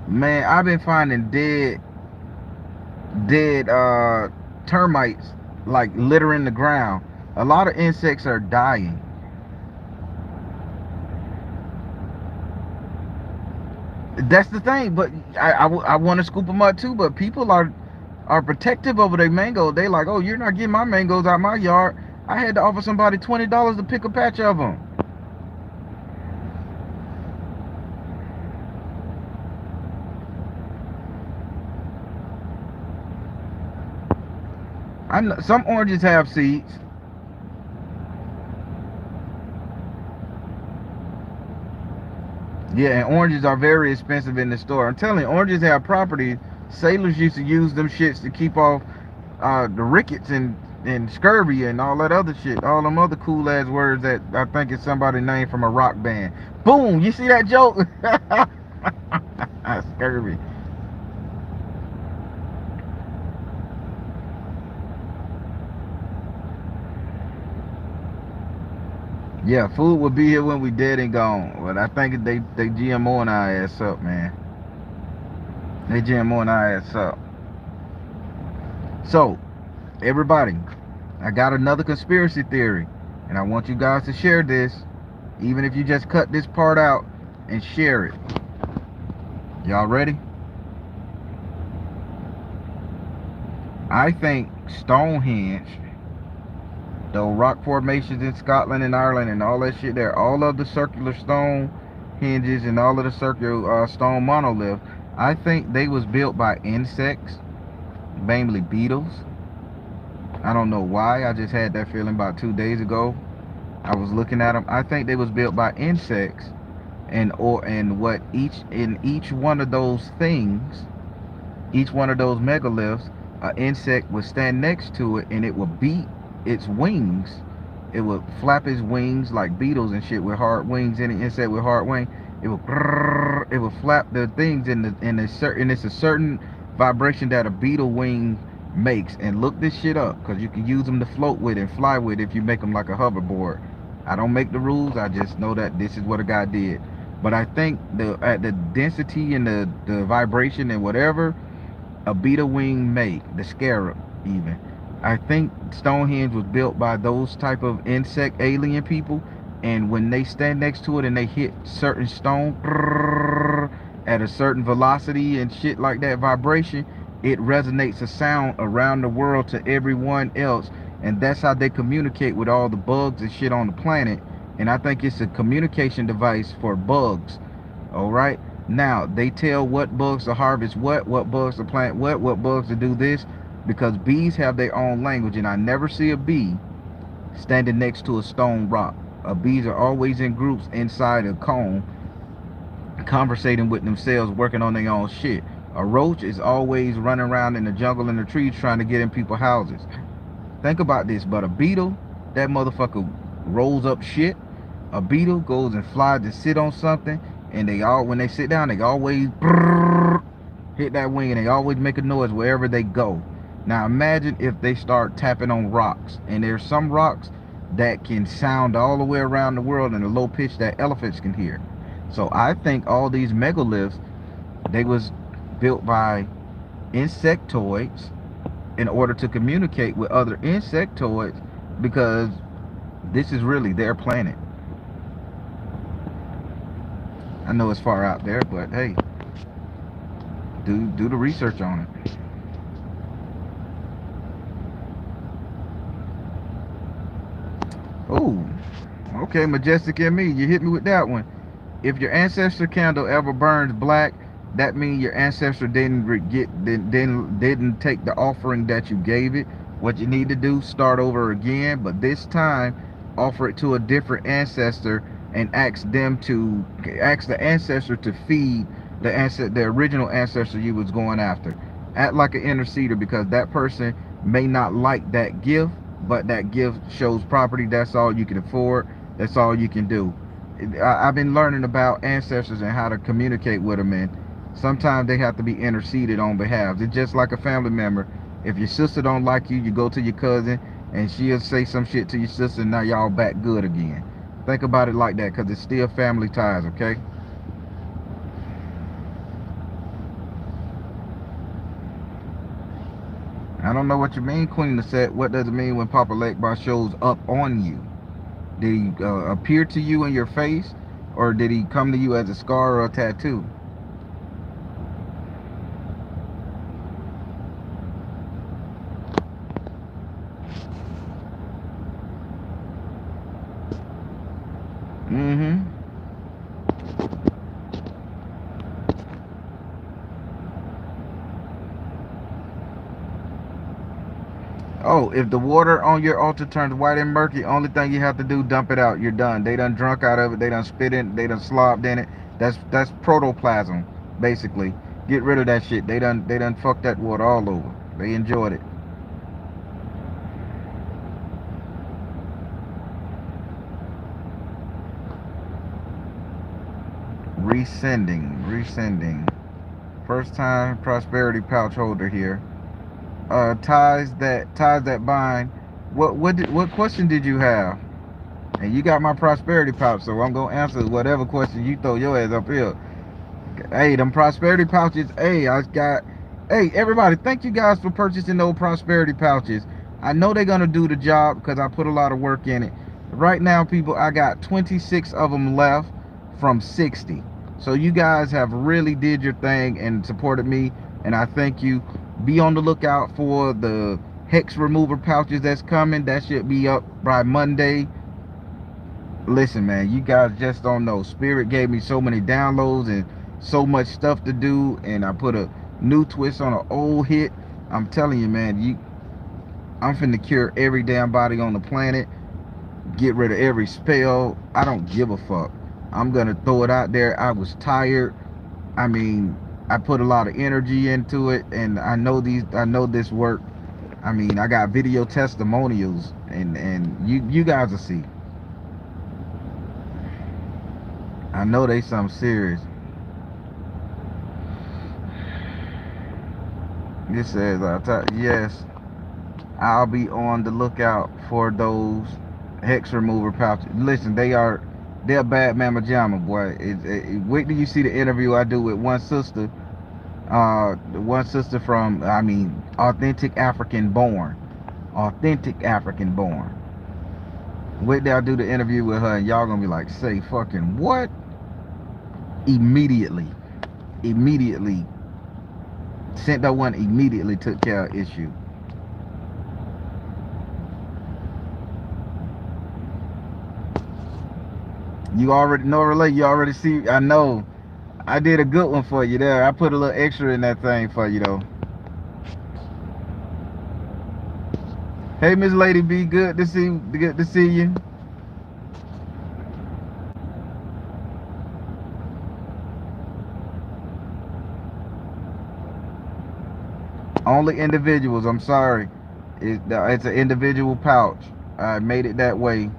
Man, I've been finding dead termites like littering the ground. A lot of insects are dying. That's the thing, but I want to scoop them up too, but people are protective over their mango. They like, oh, you're not getting my mangoes out my yard. I had to offer somebody $20 to pick a patch of them. I know some oranges have seeds. Yeah, and oranges are very expensive in the store. I'm telling you, oranges have properties. Sailors used to use them shits to keep off the rickets and scurvy and all that other shit. All them other cool ass words that I think is somebody's name from a rock band. Boom! You see that joke? Scurvy. Yeah, food will be here when we dead and gone. But I think they GMOing our ass up, man. They GMOing our ass up. So, everybody, I got another conspiracy theory, and I want you guys to share this, even if you just cut this part out and share it. Y'all ready? I think Stonehenge, the rock formations in Scotland and Ireland and all that shit there, all of the circular stone hinges and all of the circular stone monoliths, I think they was built by insects, mainly beetles. I don't know why. I just had that feeling about 2 days ago. I was looking at them. I think they was built by insects, and what each one of those things, each one of those megaliths, an insect would stand next to it, and it would beat its wings. It would flap its wings like beetles and shit with hard wings. Any insect with hard wing, it would flap the things it's a certain vibration that a beetle wing makes. And look this shit up, because you can use them to float with and fly with if you make them like a hoverboard. I don't make the rules, I just know that this is what a guy did. But I think at the density and the vibration and whatever a beetle wing make, the scarab even, I think Stonehenge was built by those type of insect alien people, and when they stand next to it and they hit certain stone at a certain velocity and shit like that, vibration, it resonates a sound around the world to everyone else, and that's how they communicate with all the bugs and shit on the planet. And I think it's a communication device for bugs. All right, now they tell what bugs to harvest what bugs to plant what bugs to do this, because bees have their own language, and I never see a bee standing next to a stone rock. Bees are always in groups inside a cone, conversating with themselves, working on their own shit. A roach is always running around in the jungle and the trees trying to get in people's houses. Think about this. But a beetle, that motherfucker rolls up shit. A beetle goes and flies to sit on something, and when they sit down, they always hit that wing, and they always make a noise wherever they go. Now imagine if they start tapping on rocks, and there's some rocks that can sound all the way around the world in a low pitch that elephants can hear. So I think all these megaliths, they was built by insectoids in order to communicate with other insectoids, because this is really their planet. I know it's far out there, but hey, do the research on it. Oh, okay, Majestic and me, you hit me with that one. If your ancestor candle ever burns black, that means your ancestor didn't take the offering that you gave it. What you need to do, start over again, but this time offer it to a different ancestor and ask the ancestor to feed the original ancestor you was going after. Act like an interceder, because that person may not like that gift, but that gift shows property. That's all you can afford. That's all you can do. I've been learning about ancestors and how to communicate with them, and sometimes they have to be interceded on behalf. It's just like a family member. If your sister don't like you, you go to your cousin, and she'll say some shit to your sister, and now y'all back good again. Think about it like that, because it's still family ties, okay? I don't know what you mean, Queen of Set. What does it mean when Papa Lekbar shows up on you? Did he appear to you in your face, or did he come to you as a scar or a tattoo? Mm-hmm. Oh, if the water on your altar turns white and murky, only thing you have to do, dump it out. You're done. They done drunk out of it. They done spit in. They done slobbed in it. That's protoplasm, basically. Get rid of that shit. They done fucked that water all over. They enjoyed it. Resending. First time prosperity pouch holder here. Ties that bind. What question did you have? And you got my prosperity pouch, so I'm gonna answer whatever question you throw your ass up here. Hey, them prosperity pouches. Hey, Hey, everybody, thank you guys for purchasing those prosperity pouches. I know they're gonna do the job because I put a lot of work in it. Right now, people, I got 26 of them left from 60. So you guys have really did your thing and supported me, and I thank you. Be on the lookout for the hex remover pouches that's coming. That should be up by Monday. Listen, man, you guys just don't know. Spirit gave me so many downloads and so much stuff to do, and I put a new twist on an old hit. I'm telling you, man, I'm finna cure every damn body on the planet, get rid of every spell. I don't give a fuck. I'm gonna throw it out there. I was tired. I mean, I put a lot of energy into it, and I know this work. I mean, I got video testimonials, and you guys will see. I know they something serious. This says, yes, I'll be on the lookout for those hex remover pouches. Listen, they're bad mama jamma, boy. Wait till you see the interview I do with one sister. One sister from, I mean, authentic African born. Wait till I do the interview with her, and y'all gonna be like, say fucking what? Immediately sent that one, immediately took care of issue. You already know, relate. You already see. I know. I did a good one for you there. I put a little extra in that thing for you though. Hey, Miss Lady B, good to see you. Only individuals. I'm sorry. It's an individual pouch. I made it that way.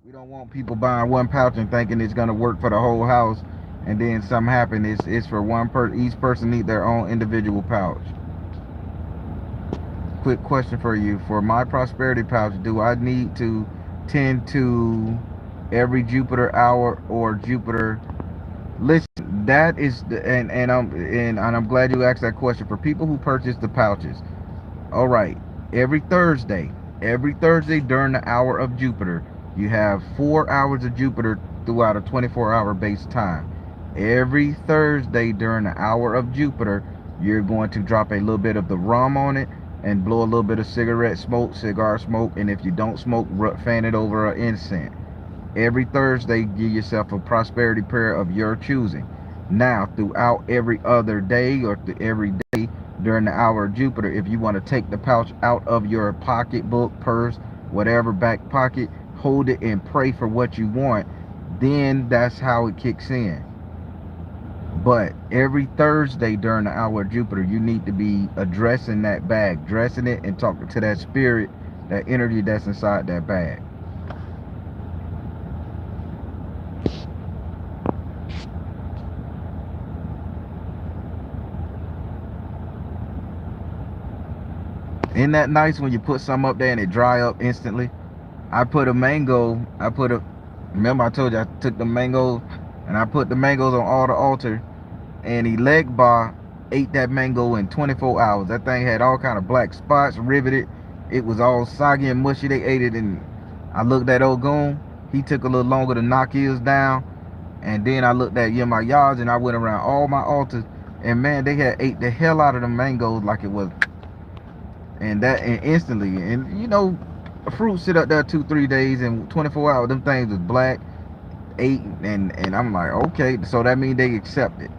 We don't want people buying one pouch and thinking it's gonna work for the whole house, and then something happen. It's for one person. Each person need their own individual pouch. Quick question for you: for my prosperity pouch, do I need to tend to every Jupiter hour or Jupiter? Listen, that is and I'm glad you asked that question. For people who purchase the pouches, all right, every Thursday during the hour of Jupiter, you have 4 hours of Jupiter throughout a 24-hour base time. Every Thursday during the hour of Jupiter, you're going to drop a little bit of the rum on it and blow a little bit of cigar smoke, and if you don't smoke, fan it over an incense. Every Thursday, give yourself a prosperity prayer of your choosing. Now, throughout every other day or every day during the hour of Jupiter, if you want to take the pouch out of your pocketbook, purse, whatever, back pocket, hold it and pray for what you want, then that's how it kicks in. But every Thursday during the hour of Jupiter, you need to be addressing that bag, dressing it, and talking to that spirit, that energy that's inside that bag. Isn't that nice when you put some up there and it dry up instantly? I put a mango. Remember I told you I took the mangoes and I put the mangoes on all the altar, and Elegba ate that mango in 24 hours. That thing had all kind of black spots, riveted. It was all soggy and mushy. They ate it, and I looked at Ogun. He took a little longer to knock his down. And then I looked at my yards, and I went around all my altars, and man, they had ate the hell out of the mangoes like it was, and instantly. And fruit sit up there 2-3 days, and 24 hours, them things was black, ate, and I'm like, okay, so that means they accept it.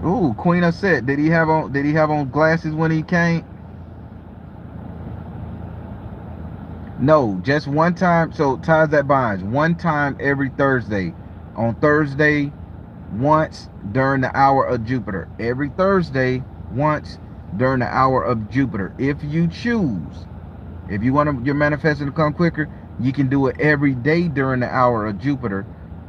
Ooh, Queen of Set. Did he have on glasses when he came? No, just one time. So ties that binds. One time every Thursday. On Thursday, once during the hour of Jupiter. Every Thursday, once during the hour of Jupiter. If you choose, if you want your manifesting to come quicker, you can do it every day during the hour of Jupiter.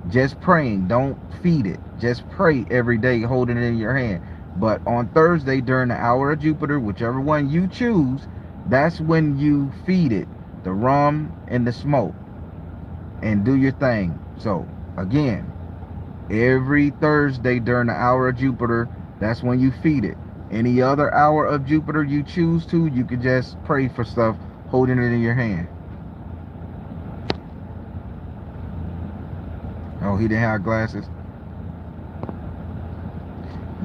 Just praying. Don't feed it. Just pray every day, holding it in your hand. But on Thursday during the hour of Jupiter, whichever one you choose, that's when you feed it the rum and the smoke and do your thing. So again, every Thursday during the hour of Jupiter, that's when you feed it. Any other hour of Jupiter you choose to, you can just pray for stuff holding it in your hand. Oh, he didn't have glasses.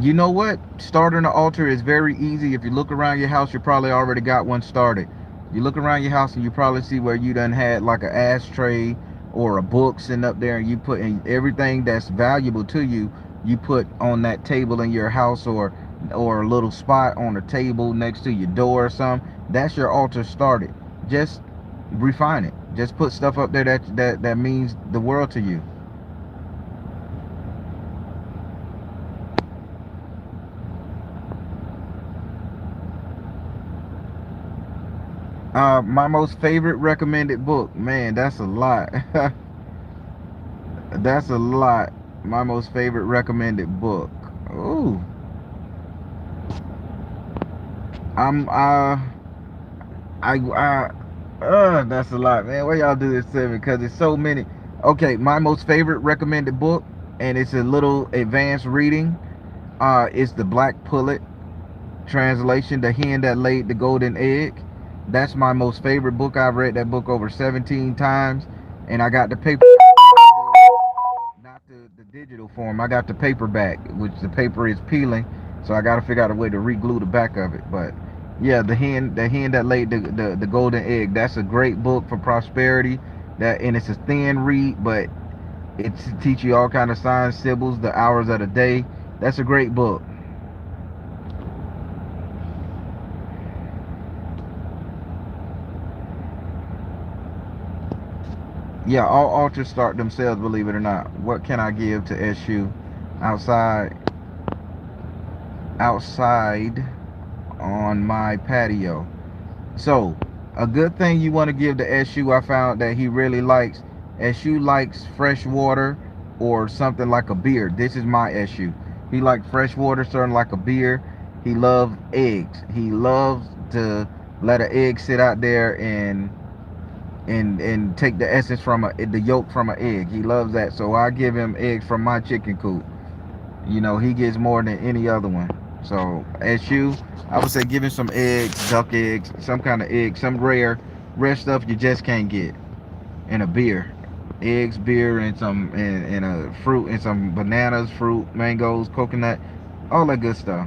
You know what? Starting an altar is very easy. If you look around your house, you probably already got one started. You look around your house and you probably see where you done had like an ashtray or a book sitting up there, and you put in everything that's valuable to you, you put on that table in your house, or a little spot on a table next to your door or something. That's your altar started. Just refine it. Just put stuff up there that means the world to you. My most favorite recommended book. Man, that's a lot. That's a lot. My most favorite recommended book. Ooh. That's a lot, man. Why y'all do this to me? Because it's so many. Okay, my most favorite recommended book, and it's a little advanced reading. It's the Black Pullet translation, The Hen That Laid the Golden Egg. That's my most favorite book. I've read that book over 17 times, and I got the paper, not the digital form. I got the paperback, which the paper is peeling, so I got to figure out a way to re-glue the back of it. But yeah, the hen that laid the golden egg. That's a great book for prosperity. And it's a thin read, but it's to teach you all kind of signs, symbols, the hours of the day. That's a great book. Yeah, all altars start themselves, believe it or not. What can I give to SU outside on my patio? So, a good thing you want to give to SU, I found that he really likes. SU likes fresh water or something like a beer. This is my SU. He likes fresh water, something like a beer. He loves eggs. He loves to let an egg sit out there and take the essence from the yolk from an egg. He loves that. So I give him eggs from my chicken coop. He gets more than any other one. So SU, I would say give him some eggs, duck eggs, some kind of egg, some rare stuff you just can't get. And a beer. Eggs, beer, and some and a fruit, and some bananas, fruit, mangoes, coconut, all that good stuff.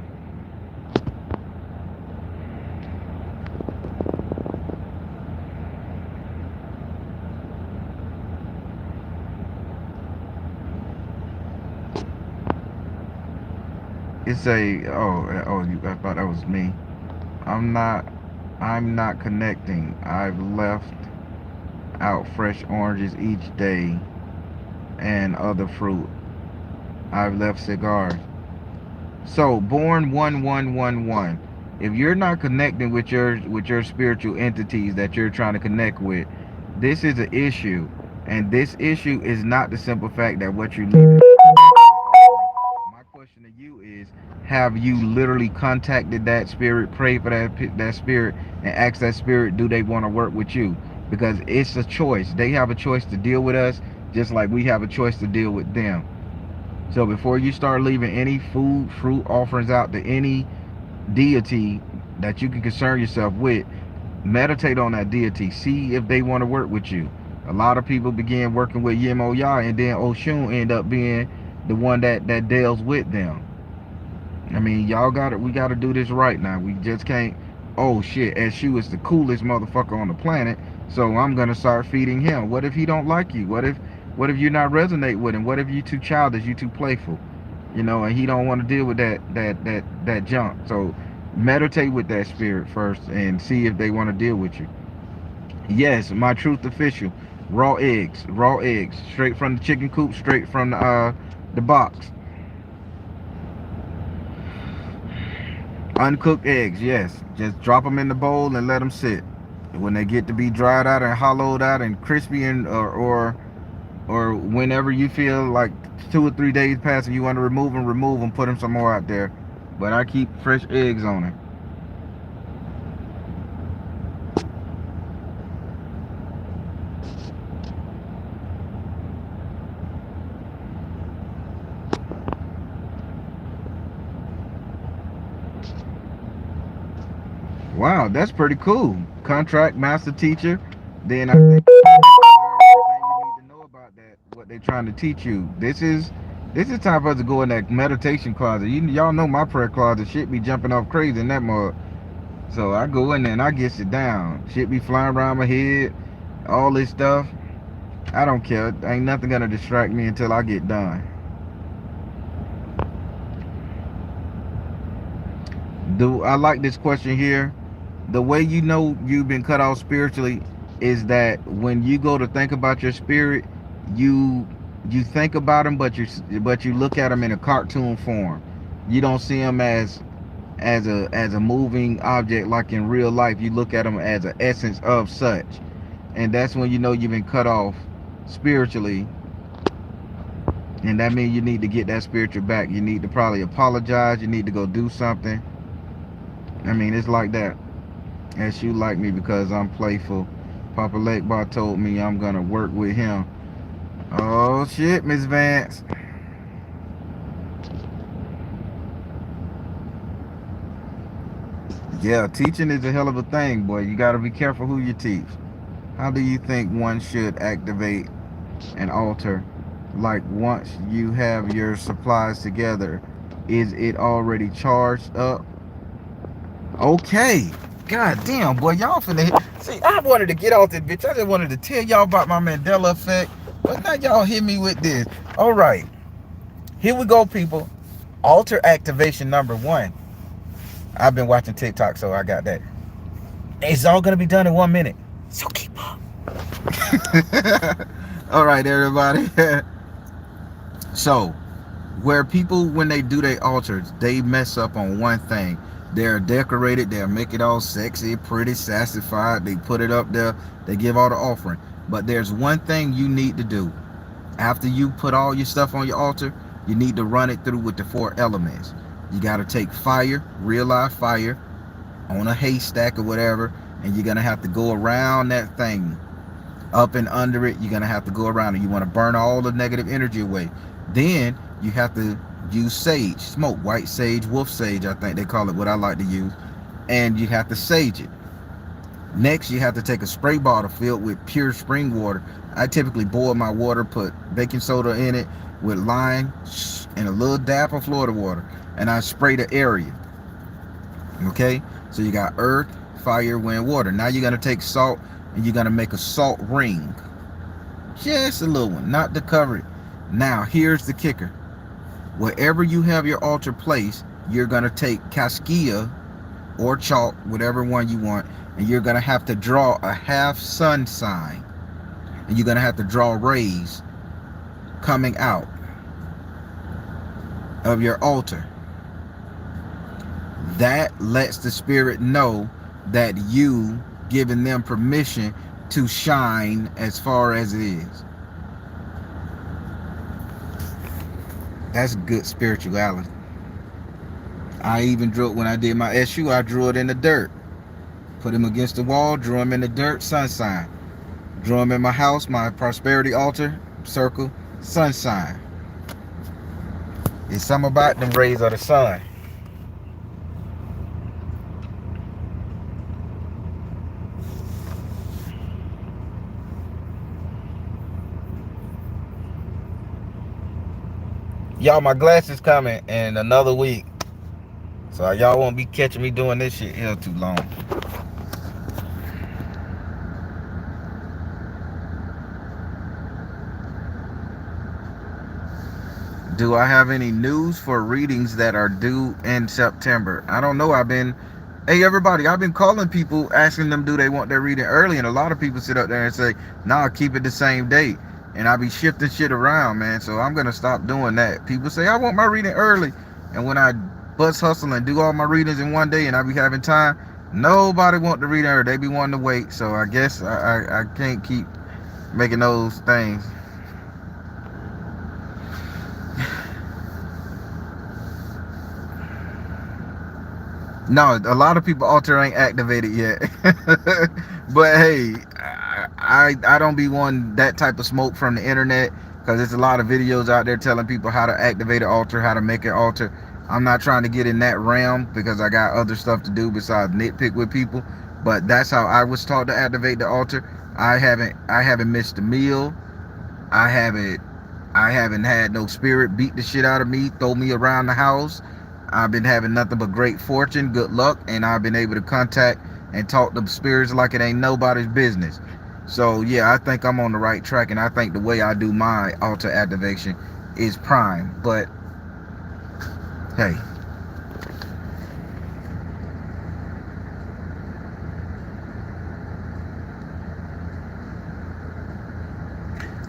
It's I thought that was me. I'm not connecting. I've left out fresh oranges each day and other fruit. I've left cigars. So born 1111. If you're not connecting with your spiritual entities that you're trying to connect with, this is an issue. And this issue is not the simple fact that what you're leaving. My question to you is, have you literally contacted that spirit, prayed for that spirit, and asked that spirit, do they want to work with you? Because it's a choice. They have a choice to deal with us, just like we have a choice to deal with them. So before you start leaving any food, fruit offerings out to any deity that you can concern yourself with, meditate on that deity. See if they want to work with you. A lot of people begin working with Yemo Yah, and then Oshun end up being the one that deals with them. I mean, we gotta do this right now. We just can't, oh shit, Eshu is the coolest motherfucker on the planet, so I'm gonna start feeding him. What if he don't like you? What if you not resonate with him? What if you too childish, you too playful? And he don't want to deal with that junk. So meditate with that spirit first and see if they want to deal with you. Yes, my truth official. Raw eggs, straight from the chicken coop, straight from the box. Uncooked eggs, yes. Just drop them in the bowl and let them sit. When they get to be dried out and hollowed out and crispy, and or whenever you feel like 2 or 3 days pass and you want to remove them, put them some more out there. But I keep fresh eggs on it. Wow, that's pretty cool. Contract master teacher. Then I think everything you need to know about that, what they're trying to teach you. This is time for us to go in that meditation closet. Y'all know my prayer closet. Shit be jumping off crazy in that mug. So I go in there and I get it down. Shit be flying around my head. All this stuff. I don't care. Ain't nothing gonna distract me until I get done. I like this question here. The way you know you've been cut off spiritually is that when you go to think about your spirit, you think about them, but you look at them in a cartoon form. You don't see them as a moving object like in real life. You look at them as an essence of such, and that's when you know you've been cut off spiritually. And that means you need to get that spiritual back. You need to probably apologize. You need to go do something. I mean, it's like that. As you like me because I'm playful. Papa Lake Bar told me I'm gonna work with him. Oh shit, Miss Vance. Yeah, teaching is a hell of a thing, boy. You gotta be careful who you teach. How do you think one should activate an altar? Like once you have your supplies together, is it already charged up? Okay. God damn, boy, y'all finna hit. See, I wanted to get off this bitch. I just wanted to tell y'all about my Mandela effect. But now y'all hit me with this. All right. Here we go, people. Altar activation number 1. I've been watching TikTok, so I got that. It's all going to be done in 1 minute. So keep up. All right, everybody. So, where people, when they do their altars, they mess up on one thing. They're decorated, they'll make it all sexy, pretty, sassified. They put it up there, they give all the offering. But there's one thing you need to do. After you put all your stuff on your altar, you need to run it through with the 4 elements. You got to take fire, real live fire, on a haystack or whatever, and you're going to have to go around that thing. Up and under it, you're going to have to go around it. You want to burn all the negative energy away. Then you have to use sage, smoke, white sage, wolf sage, I think they call it, what I like to use. And you have to sage it. Next, you have to take a spray bottle filled with pure spring water. I typically boil my water, put baking soda in it with lime and a little dab of Florida water, and I spray the area. Okay, so you got earth, fire, wind, water. Now you're going to take salt and you're going to make a salt ring. Just a little one, not to cover it. Now, here's the kicker. Wherever you have your altar placed, you're going to take casquilla or chalk, whatever one you want, and you're going to have to draw a half sun sign. And you're going to have to draw rays coming out of your altar. That lets the spirit know that you giving them permission to shine as far as it is. That's good spirituality. I even drew it when I did my SU. I drew it in the dirt. Put him against the wall, drew him in the dirt, sun sign. Drew him in my house, my prosperity altar, circle, sun sign. It's something about them rays of the sun. Y'all, my glasses coming in another week. So y'all won't be catching me doing this shit here too long. Do I have any news for readings that are due in September? I don't know. Hey everybody, I've been calling people asking them do they want their reading early, and a lot of people sit up there and say, nah, keep it the same date. And I be shifting shit around, man. So I'm gonna stop doing that. People say I want my reading early, and when I bust hustle and do all my readings in one day and I be having time, nobody want the reading early. They be wanting to wait. So I guess I can't keep making those things. No, a lot of people altar ain't activated yet. But hey, I don't be wanting that type of smoke from the internet, because there's a lot of videos out there telling people how to activate an altar, how to make an altar. I'm not trying to get in that realm because I got other stuff to do besides nitpick with people. But that's how I was taught to activate the altar. I haven't missed a meal. I haven't I haven't had no spirit beat the shit out of me, throw me around the house. I've been having nothing but great fortune, good luck, and I've been able to contact and talk to spirits like it ain't nobody's business. So yeah, I think I'm on the right track, and I think the way I do my altar activation is prime. But hey,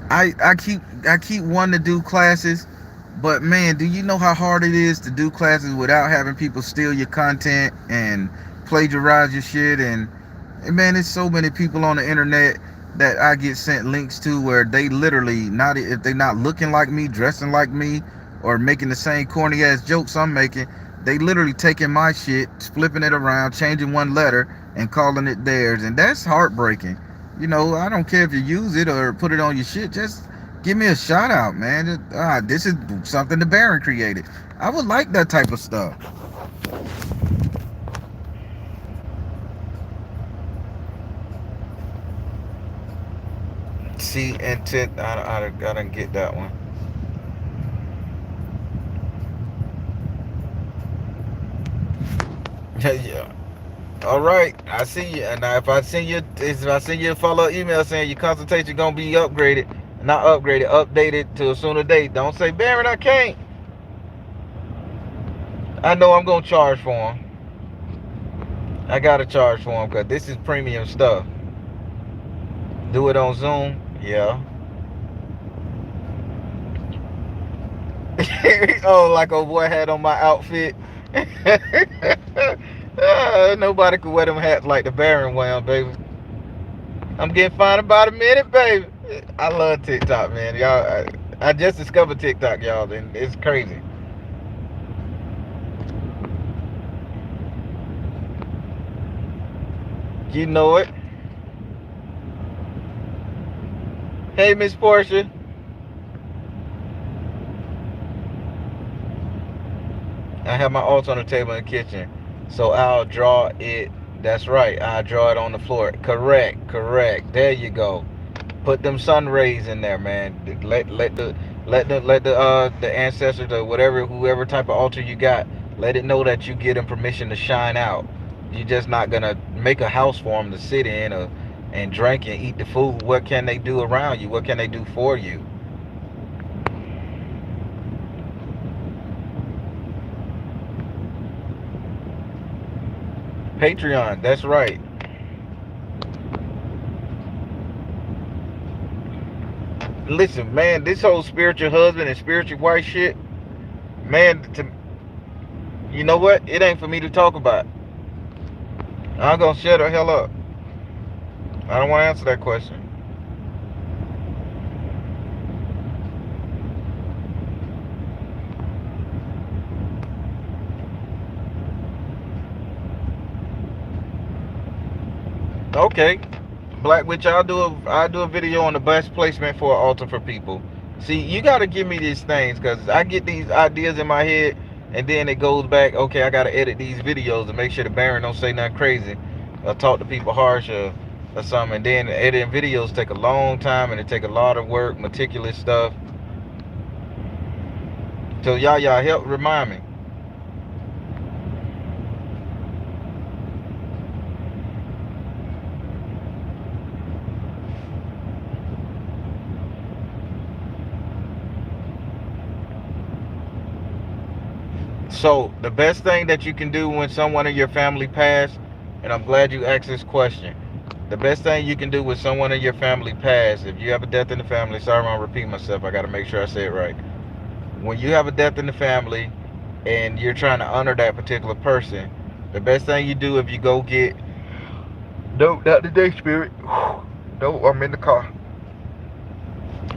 I keep wanting to do classes, but man, do you know how hard it is to do classes without having people steal your content and plagiarize your shit? And man, there's so many people on the internet that I get sent links to where they literally, not if they not looking like me, dressing like me, or making the same corny ass jokes I'm making, they literally taking my shit, flipping it around, changing one letter and calling it theirs, and that's heartbreaking. I don't care if you use it or put it on your shit. Just give me a shout out, man. This is something the Baron created. I would like that type of stuff. See, intent. I didn't get that one. Yeah. All right, I see you. And now if I send you a follow-up email saying your consultation gonna be upgraded, not upgraded, updated to a sooner date, don't say, Baron, I can't. I know I'm gonna charge for them. I gotta charge for them because this is premium stuff. Do it on Zoom, yeah. Oh, like a boy had on my outfit. Nobody could wear them hats like the Baron wear 'em, baby. I'm getting fined about a minute, baby. I love TikTok, man. Y'all, I just discovered TikTok, y'all, and it's crazy. You know it. Hey, Miss Portia. I have my altar on the table in the kitchen, so I'll draw it. That's right. I'll draw it on the floor. Correct. Correct. There you go. Put them sun rays in there, man. Let the ancestor, the whatever, whoever type of altar you got, let it know that you give them permission to shine out. You're just not gonna make a house for them to sit in, and drink and eat the food. What can they do around you? What can they do for you? Patreon. That's right. Listen, man, this whole spiritual husband and spiritual wife shit, man, you know what? It ain't for me to talk about. I'm gonna shut the hell up. I don't want to answer that question. Okay, Black Witch, I'll do a video on the best placement for an altar for people. See, you gotta give me these things because I get these ideas in my head, and then it goes back. Okay, I gotta edit these videos to make sure the Baron don't say nothing crazy, or talk to people harsh or something. And then editing videos take a long time, and it take a lot of work, meticulous stuff. So y'all help remind me. So the best thing that you can do when someone in your family passed, and I'm glad you asked this question. The best thing you can do with someone in your family passed, if you have a death in the family, sorry I'm gonna repeat myself, I gotta make sure I say it right. When you have a death in the family and you're trying to honor that particular person, the best thing you do if you go get no, not today, spirit. No, I'm in the car.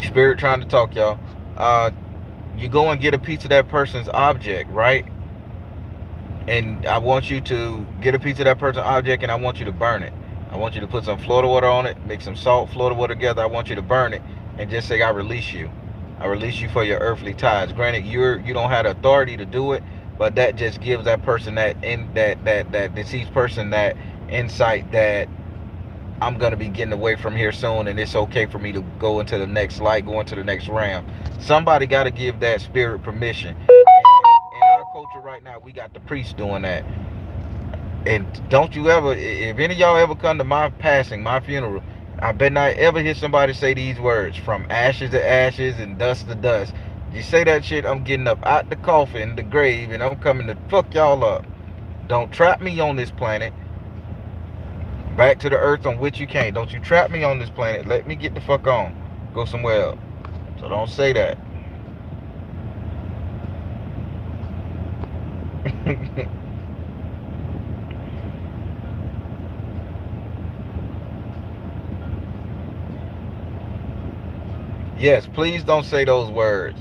Spirit trying to talk, y'all. You go and get a piece of that person's object, right? And I want you to get a piece of that person's object and I want you to burn it. I want you to put some Florida water on it, mix some salt, Florida water together. I want you to burn it and just say, I release you. I release you for your earthly ties. Granted, you don't have the authority to do it, but that just gives that person that deceased person that insight that I'm gonna be getting away from here soon, and it's okay for me to go into the next light, go into the next realm. Somebody got to give that spirit permission. And in our culture right now, we got the priest doing that. And don't you ever, if any of y'all ever come to my passing, my funeral, I bet not ever hear somebody say these words: from ashes to ashes and dust to dust. You say that shit, I'm getting up out the coffin, the grave, and I'm coming to fuck y'all up. Don't trap me on this planet. Back to the earth on which you came. Don't you trap me on this planet. Let me get the fuck on. Go somewhere else. So don't say that. Yes, please don't say those words.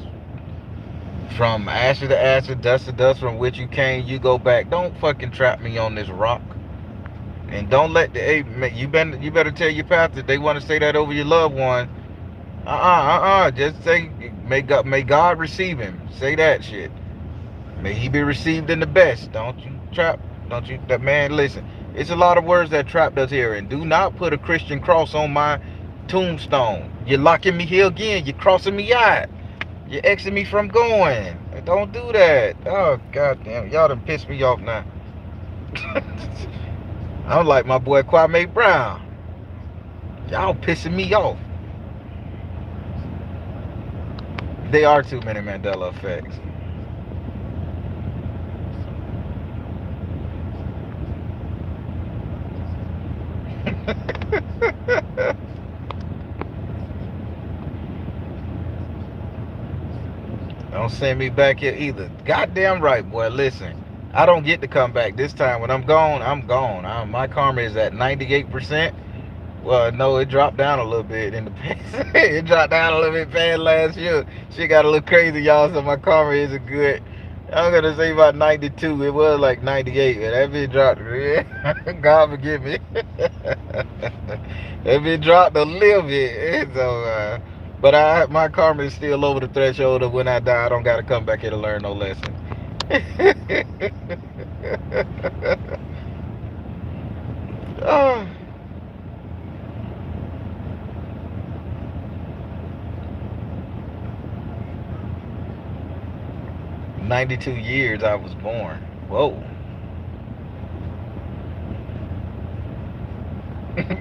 From ashes to ashes, dust to dust, from which you came, you go back. Don't fucking trap me on this rock. And don't let the you better tell your pastor they want to say that over your loved one. Just say may God receive him. Say that shit. May he be received in the best. Don't you trap. Don't you that man listen. It's a lot of words that trap does here. And do not put a Christian cross on my tombstone. You're locking me here again. You're crossing me out. You're Xing me from going. Don't do that. Oh goddamn. Y'all done pissed me off now. I'm like my boy Kwame Brown. Y'all pissing me off. They are too many Mandela effects. Don't send me back here either. Goddamn right, boy. Listen, I don't get to come back this time. When I'm gone, I'm gone. My karma is at 98%. Well, no, it dropped down a little bit in the past. It dropped down a little bit past last year. Shit got a little crazy, y'all, so my karma isn't good. I'm going to say about 92. It was like 98, but that bit dropped. God forgive me. That bit dropped a little bit. So, but my karma is still over the threshold of when I die, I don't got to come back here to learn no lesson. Oh. 92 years I was born. Whoa.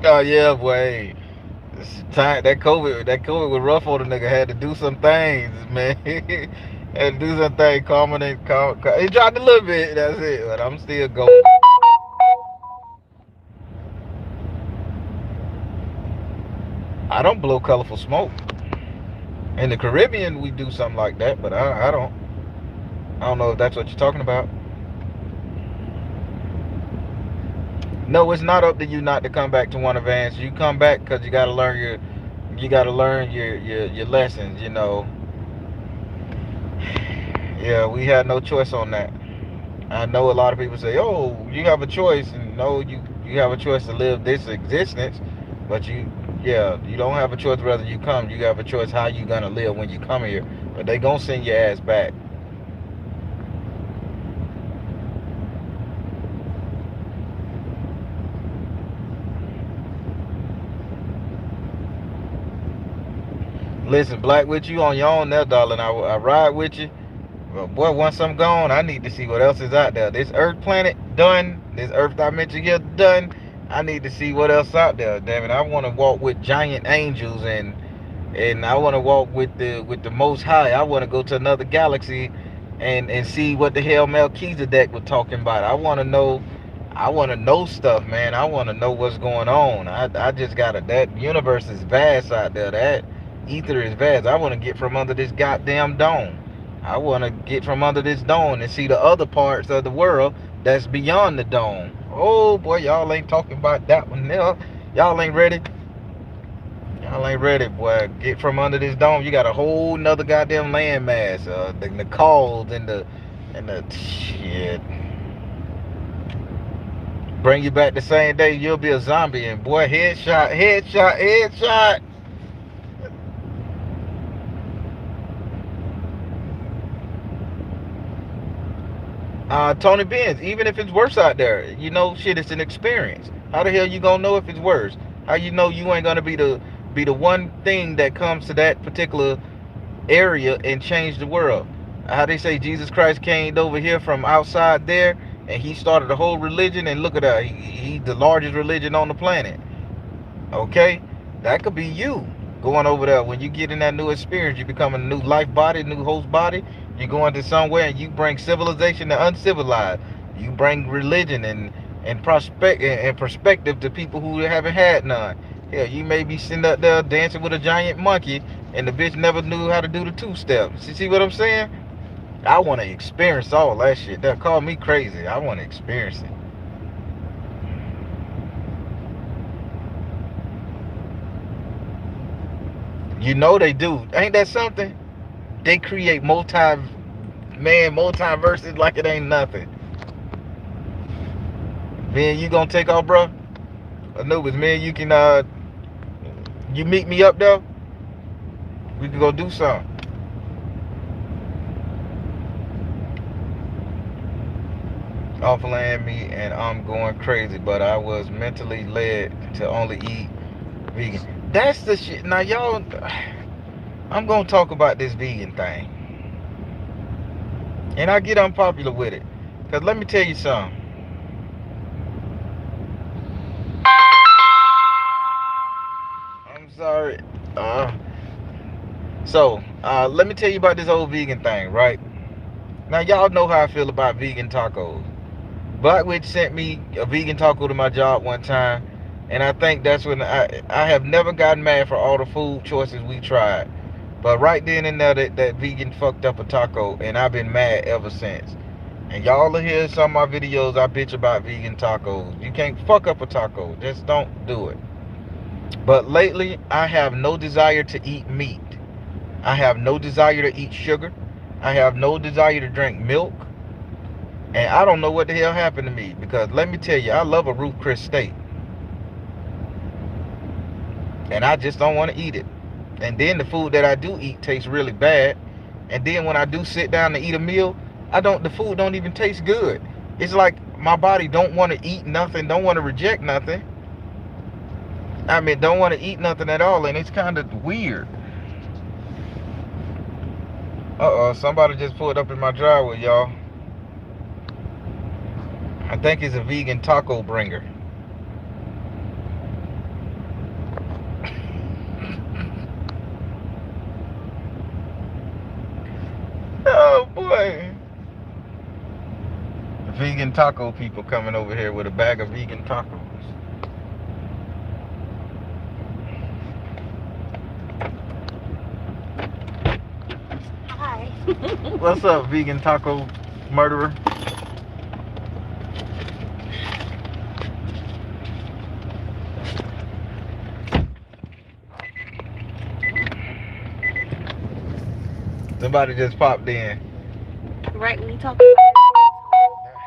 Oh yeah, boy. That COVID was rough on the nigga. Had to do some things, man. Had to do some things. It dropped a little bit. That's it. But I'm still going. I don't blow colorful smoke. In the Caribbean, we do something like that, but I don't. I don't know if that's what you're talking about. No, it's not up to you not to come back to one advance. You come back because you got to learn your lessons. You know. Yeah, we had no choice on that. I know a lot of people say, "Oh, you have a choice," and no, You have a choice to live this existence, but yeah, you don't have a choice whether you come. You have a choice how you gonna live when you come here. But they gonna send your ass back. Listen, black with you on your own there, darling. I ride with you. But boy, once I'm gone, I need to see what else is out there. This Earth planet done. This Earth dimension here done. I need to see what else out there. Damn it, I want to walk with giant angels and I want to walk with the Most High. I want to go to another galaxy and see what the hell Melchizedek was talking about. I want to know stuff, man. I want to know what's going on. I just gotta. That universe is vast out there. That ether is vast. I want to get from under this goddamn dome. I want to get from under this dome and see the other parts of the world that's beyond the dome. Oh boy, y'all ain't talking about that one now. Y'all ain't ready. Y'all ain't ready, boy. Get from under this dome. You got a whole nother goddamn landmass. The calls and the shit. Bring you back the same day, you'll be a zombie. And boy, headshot, headshot, headshot. Tony Benz, even if it's worse out there, you know, shit, it's an experience. How the hell you gonna know if it's worse? How you know you ain't gonna be the one thing that comes to that particular area and change the world? How they say Jesus Christ came over here from outside there and he started a whole religion, and look at that, he's the largest religion on the planet. Okay, that could be you going over there. When you get in that new experience, you become a new life body, new host body. You go into somewhere and you bring civilization to uncivilized. You bring religion and perspective to people who haven't had none. Hell, you may be sitting up there dancing with a giant monkey and the bitch never knew how to do the two-step. See what I'm saying? I want to experience all that shit. They'll call me crazy. I want to experience it. You know they do. Ain't that something? They create multiverses like it ain't nothing. Me and you gonna take off, bro? Anubis, me and you can you meet me up there? We can go do something. Off land meat and I'm going crazy, but I was mentally led to only eat vegan. That's the shit. Now y'all, I'm gonna talk about this vegan thing, and I get unpopular with it, cause let me tell you something. I'm sorry. Let me tell you about this whole vegan thing, right? Now y'all know how I feel about vegan tacos. Blackwitch sent me a vegan taco to my job one time, and I think that's when I have never gotten mad for all the food choices we tried. But right then and there, that vegan fucked up a taco, and I've been mad ever since. And y'all will hear some of my videos, I bitch about vegan tacos. You can't fuck up a taco. Just don't do it. But lately, I have no desire to eat meat. I have no desire to eat sugar. I have no desire to drink milk. And I don't know what the hell happened to me, because let me tell you, I love a Ruth Chris steak. And I just don't want to eat it. And then the food that I do eat tastes really bad. And then when I do sit down to eat a meal, the food don't even taste good. It's like my body don't want to eat nothing, don't want to reject nothing. I mean, don't want to eat nothing at all, and it's kind of weird. Somebody just pulled up in my driveway, y'all. I think it's a vegan taco bringer. Oh boy. Vegan taco people coming over here with a bag of vegan tacos. Hi. What's up, vegan taco murderer? Somebody just popped in. Right when you talk about I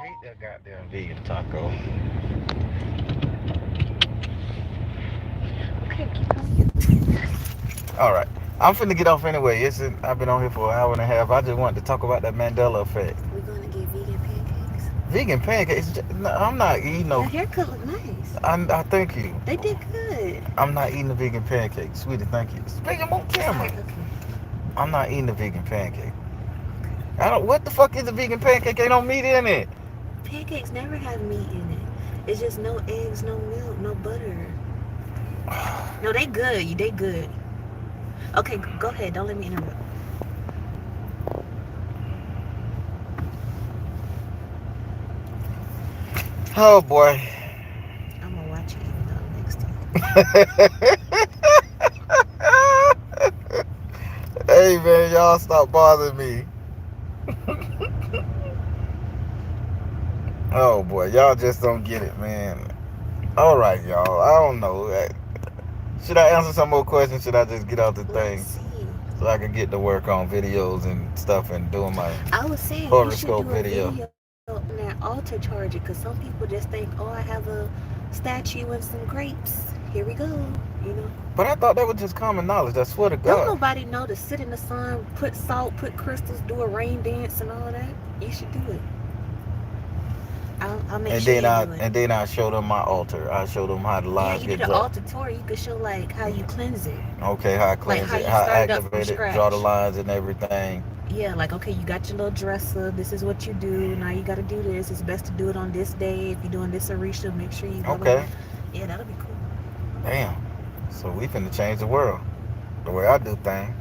hate that goddamn vegan taco. All right. I'm finna get off anyway. I've been on here for an hour and a half. I just wanted to talk about that Mandela effect. We're gonna get vegan pancakes. Vegan pancakes. No, I'm not eating Your no. haircut look nice. I thank you. They did good. I'm not eating the vegan pancake, sweetie. Thank you. Speaking on camera. Sorry, okay. I'm not eating the vegan pancake. Okay. I don't. What the fuck is a vegan pancake? Ain't no meat in it. Pancakes never have meat in it. It's just no eggs, no milk, no butter. No, they good. They good. Okay, go ahead. Don't let me interrupt. Oh boy. I'm gonna watch it even though I'm next to Hey man, y'all stop bothering me. Oh boy, y'all just don't get it, man. All right, y'all. I don't know. Should I answer some more questions? Should I just get out the you. thing Let's see. so I can get to work on videos and stuff and doing my I was saying you should horoscope do a video? video on that altar charger because some people just think, oh, I have a statue and some grapes. Here we go. You know. But I thought that was just common knowledge. I swear to Don't God. nobody know to sit in the sun, put salt, put crystals, do a rain dance and all that. You should do it. I'll make And sure then you I do it. and then I show them my altar. I show them how the Yeah, lines you get did an dropped. altar tour. You could show like how you cleanse it. Okay, how I Like cleanse how it, you how I started up from activate it, draw the scratch. lines and everything. Yeah, like okay, you got your little dresser. This is what you do. Now you got to do this. It's best to do it on this day. If you're doing this Arisha, make sure you blah blah Okay. blah. Yeah, that'll be cool. Damn. So we finna change the world. The way I do things.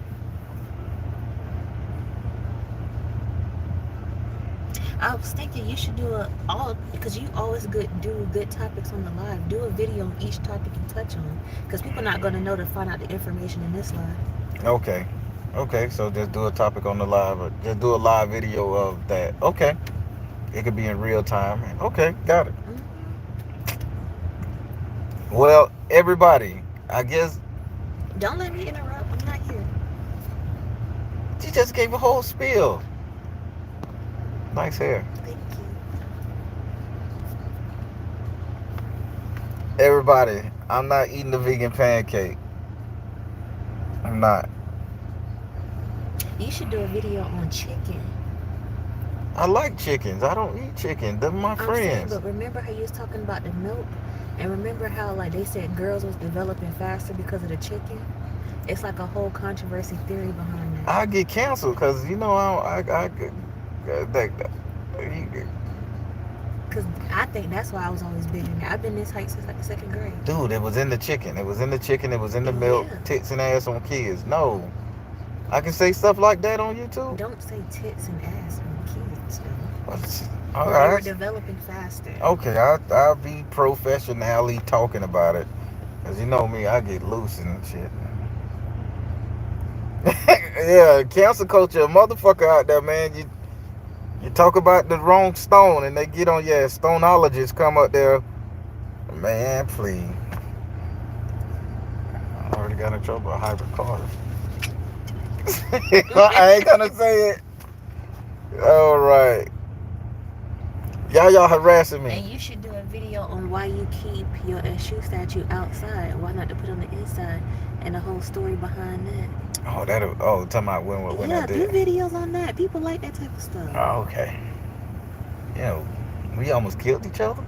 I was thinking you should do a all because you always do good topics on the live. Do a video on each topic you touch on because people not gonna know to find out the information in this live. Okay. Okay, so just do a topic on the live or just do a live video of that. Okay. It could be in real time. Okay, got it. Well, everybody, I guess Don't let me interrupt. I'm not here. she just gave a whole spiel. Nice hair. Thank you. Everybody, I'm not eating the vegan pancake. I'm not. You should do a video on chicken. I like chickens. I don't eat chicken. They're my I'm saying, friends. but remember how you was talking about the milk, and remember how like they said girls was developing faster because of the chicken. It's like a whole controversy theory behind that. I get canceled because you know Cause I think that's why I was always big in there. I've been this height since like the second grade. dude, it was in the chicken. It was in the chicken. It was in the milk. Yeah. Tits and ass on kids. No, I can say stuff like that on YouTube. Don't say tits and ass on kids. Though. All They were right. developing faster. Okay, I'll be professionally talking about it. Cause you know me, I get loose and shit. Yeah, cancel culture, a motherfucker out there, man. You talk about the wrong stone and they get on your stoneologists come up there. Man, please. I already got in trouble with hybrid cars. I ain't gonna say it. All right. Y'all harassing me. And you should do a video on why you keep your SU statue outside. Why not to put on the inside and the whole story behind that. Talking about when I Yeah, do did. videos on that. People like that type of stuff. Oh, okay. You know, we almost killed each other.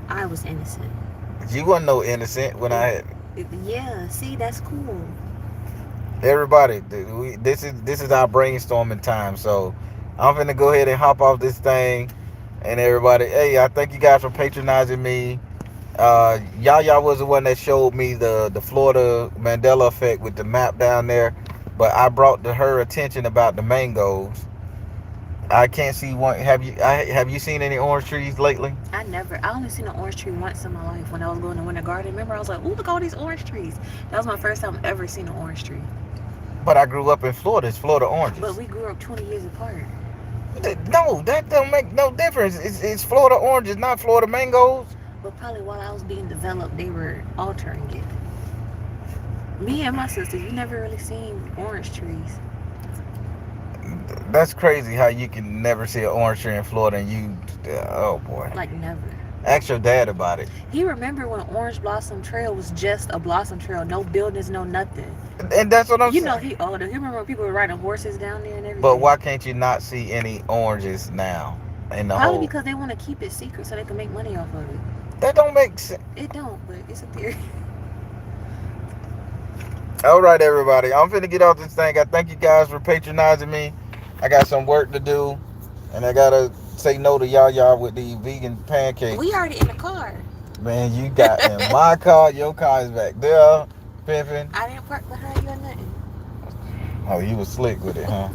I was innocent. You wasn't no innocent when I had. Yeah, see, that's cool. Everybody, this is our brainstorming time. So I'm finna go ahead and hop off this thing. And everybody, hey, I thank you guys for patronizing me. Yaya was the one that showed me the Florida Mandela effect with the map down there, but I brought to her attention about the mangoes. I can't see one. Have you seen any orange trees lately? I only seen an orange tree once in my life when I was going to Winter Garden. Remember, I was like, ooh, look at all these orange trees. That was my first time ever seen an orange tree. But I grew up in Florida. It's Florida oranges. But we grew up 20 years apart. No, that don't make no difference. It's Florida oranges, not Florida mangoes. But probably while I was being developed, they were altering it. Me and my sisters, we never really seen orange trees. That's crazy how you can never see an orange tree in Florida and you, oh boy. Like never. Ask your dad about it. He remember when Orange Blossom Trail was just a blossom trail, no buildings, no nothing. And that's what I'm You know saying. he older. He remember when people were riding horses down there and But everything. why can't you not see any oranges now in the Probably whole? because they want to keep it secret so they can make money off of it. That don't make sense. It don't, but it's a theory. All right, everybody. I'm finna get off this thing. I thank you guys for patronizing me. I got some work to do, and I gotta say no to y'all with the vegan We pancakes. already in the car. Man, you got in my car. Your car is back there, pimping. I didn't park behind you or nothing. Oh, you was slick with it, huh?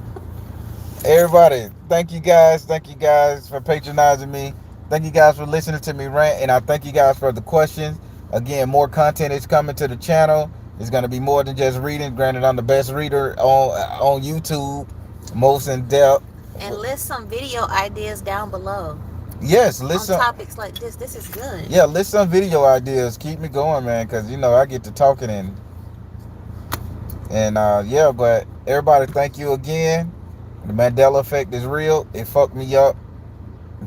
Everybody, thank you guys. Thank you guys for patronizing me. Thank you guys for listening to me rant, and I thank you guys for the questions. Again, more content is coming to the channel. It's gonna be more than just reading. Granted, I'm the best reader on YouTube, most in depth. And list some video ideas down below Yes, on listen. topics like this. This is good. Yeah, list some video ideas. Keep me going, man, because I get to talking and yeah. But everybody, thank you again. The Mandela effect is real. It fucked me up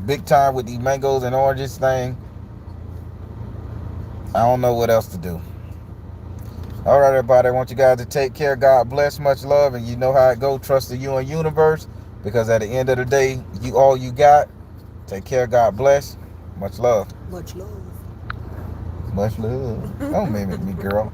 big time with these mangoes and oranges thing. I don't know what else to do. All right, everybody. I want you guys to take care. God bless. Much love. And you know how it goes. Trust the UN universe. Because at the end of the day, you all you got. Take care. God bless. Much love. Much love. Much love. Don't mimic me, girl.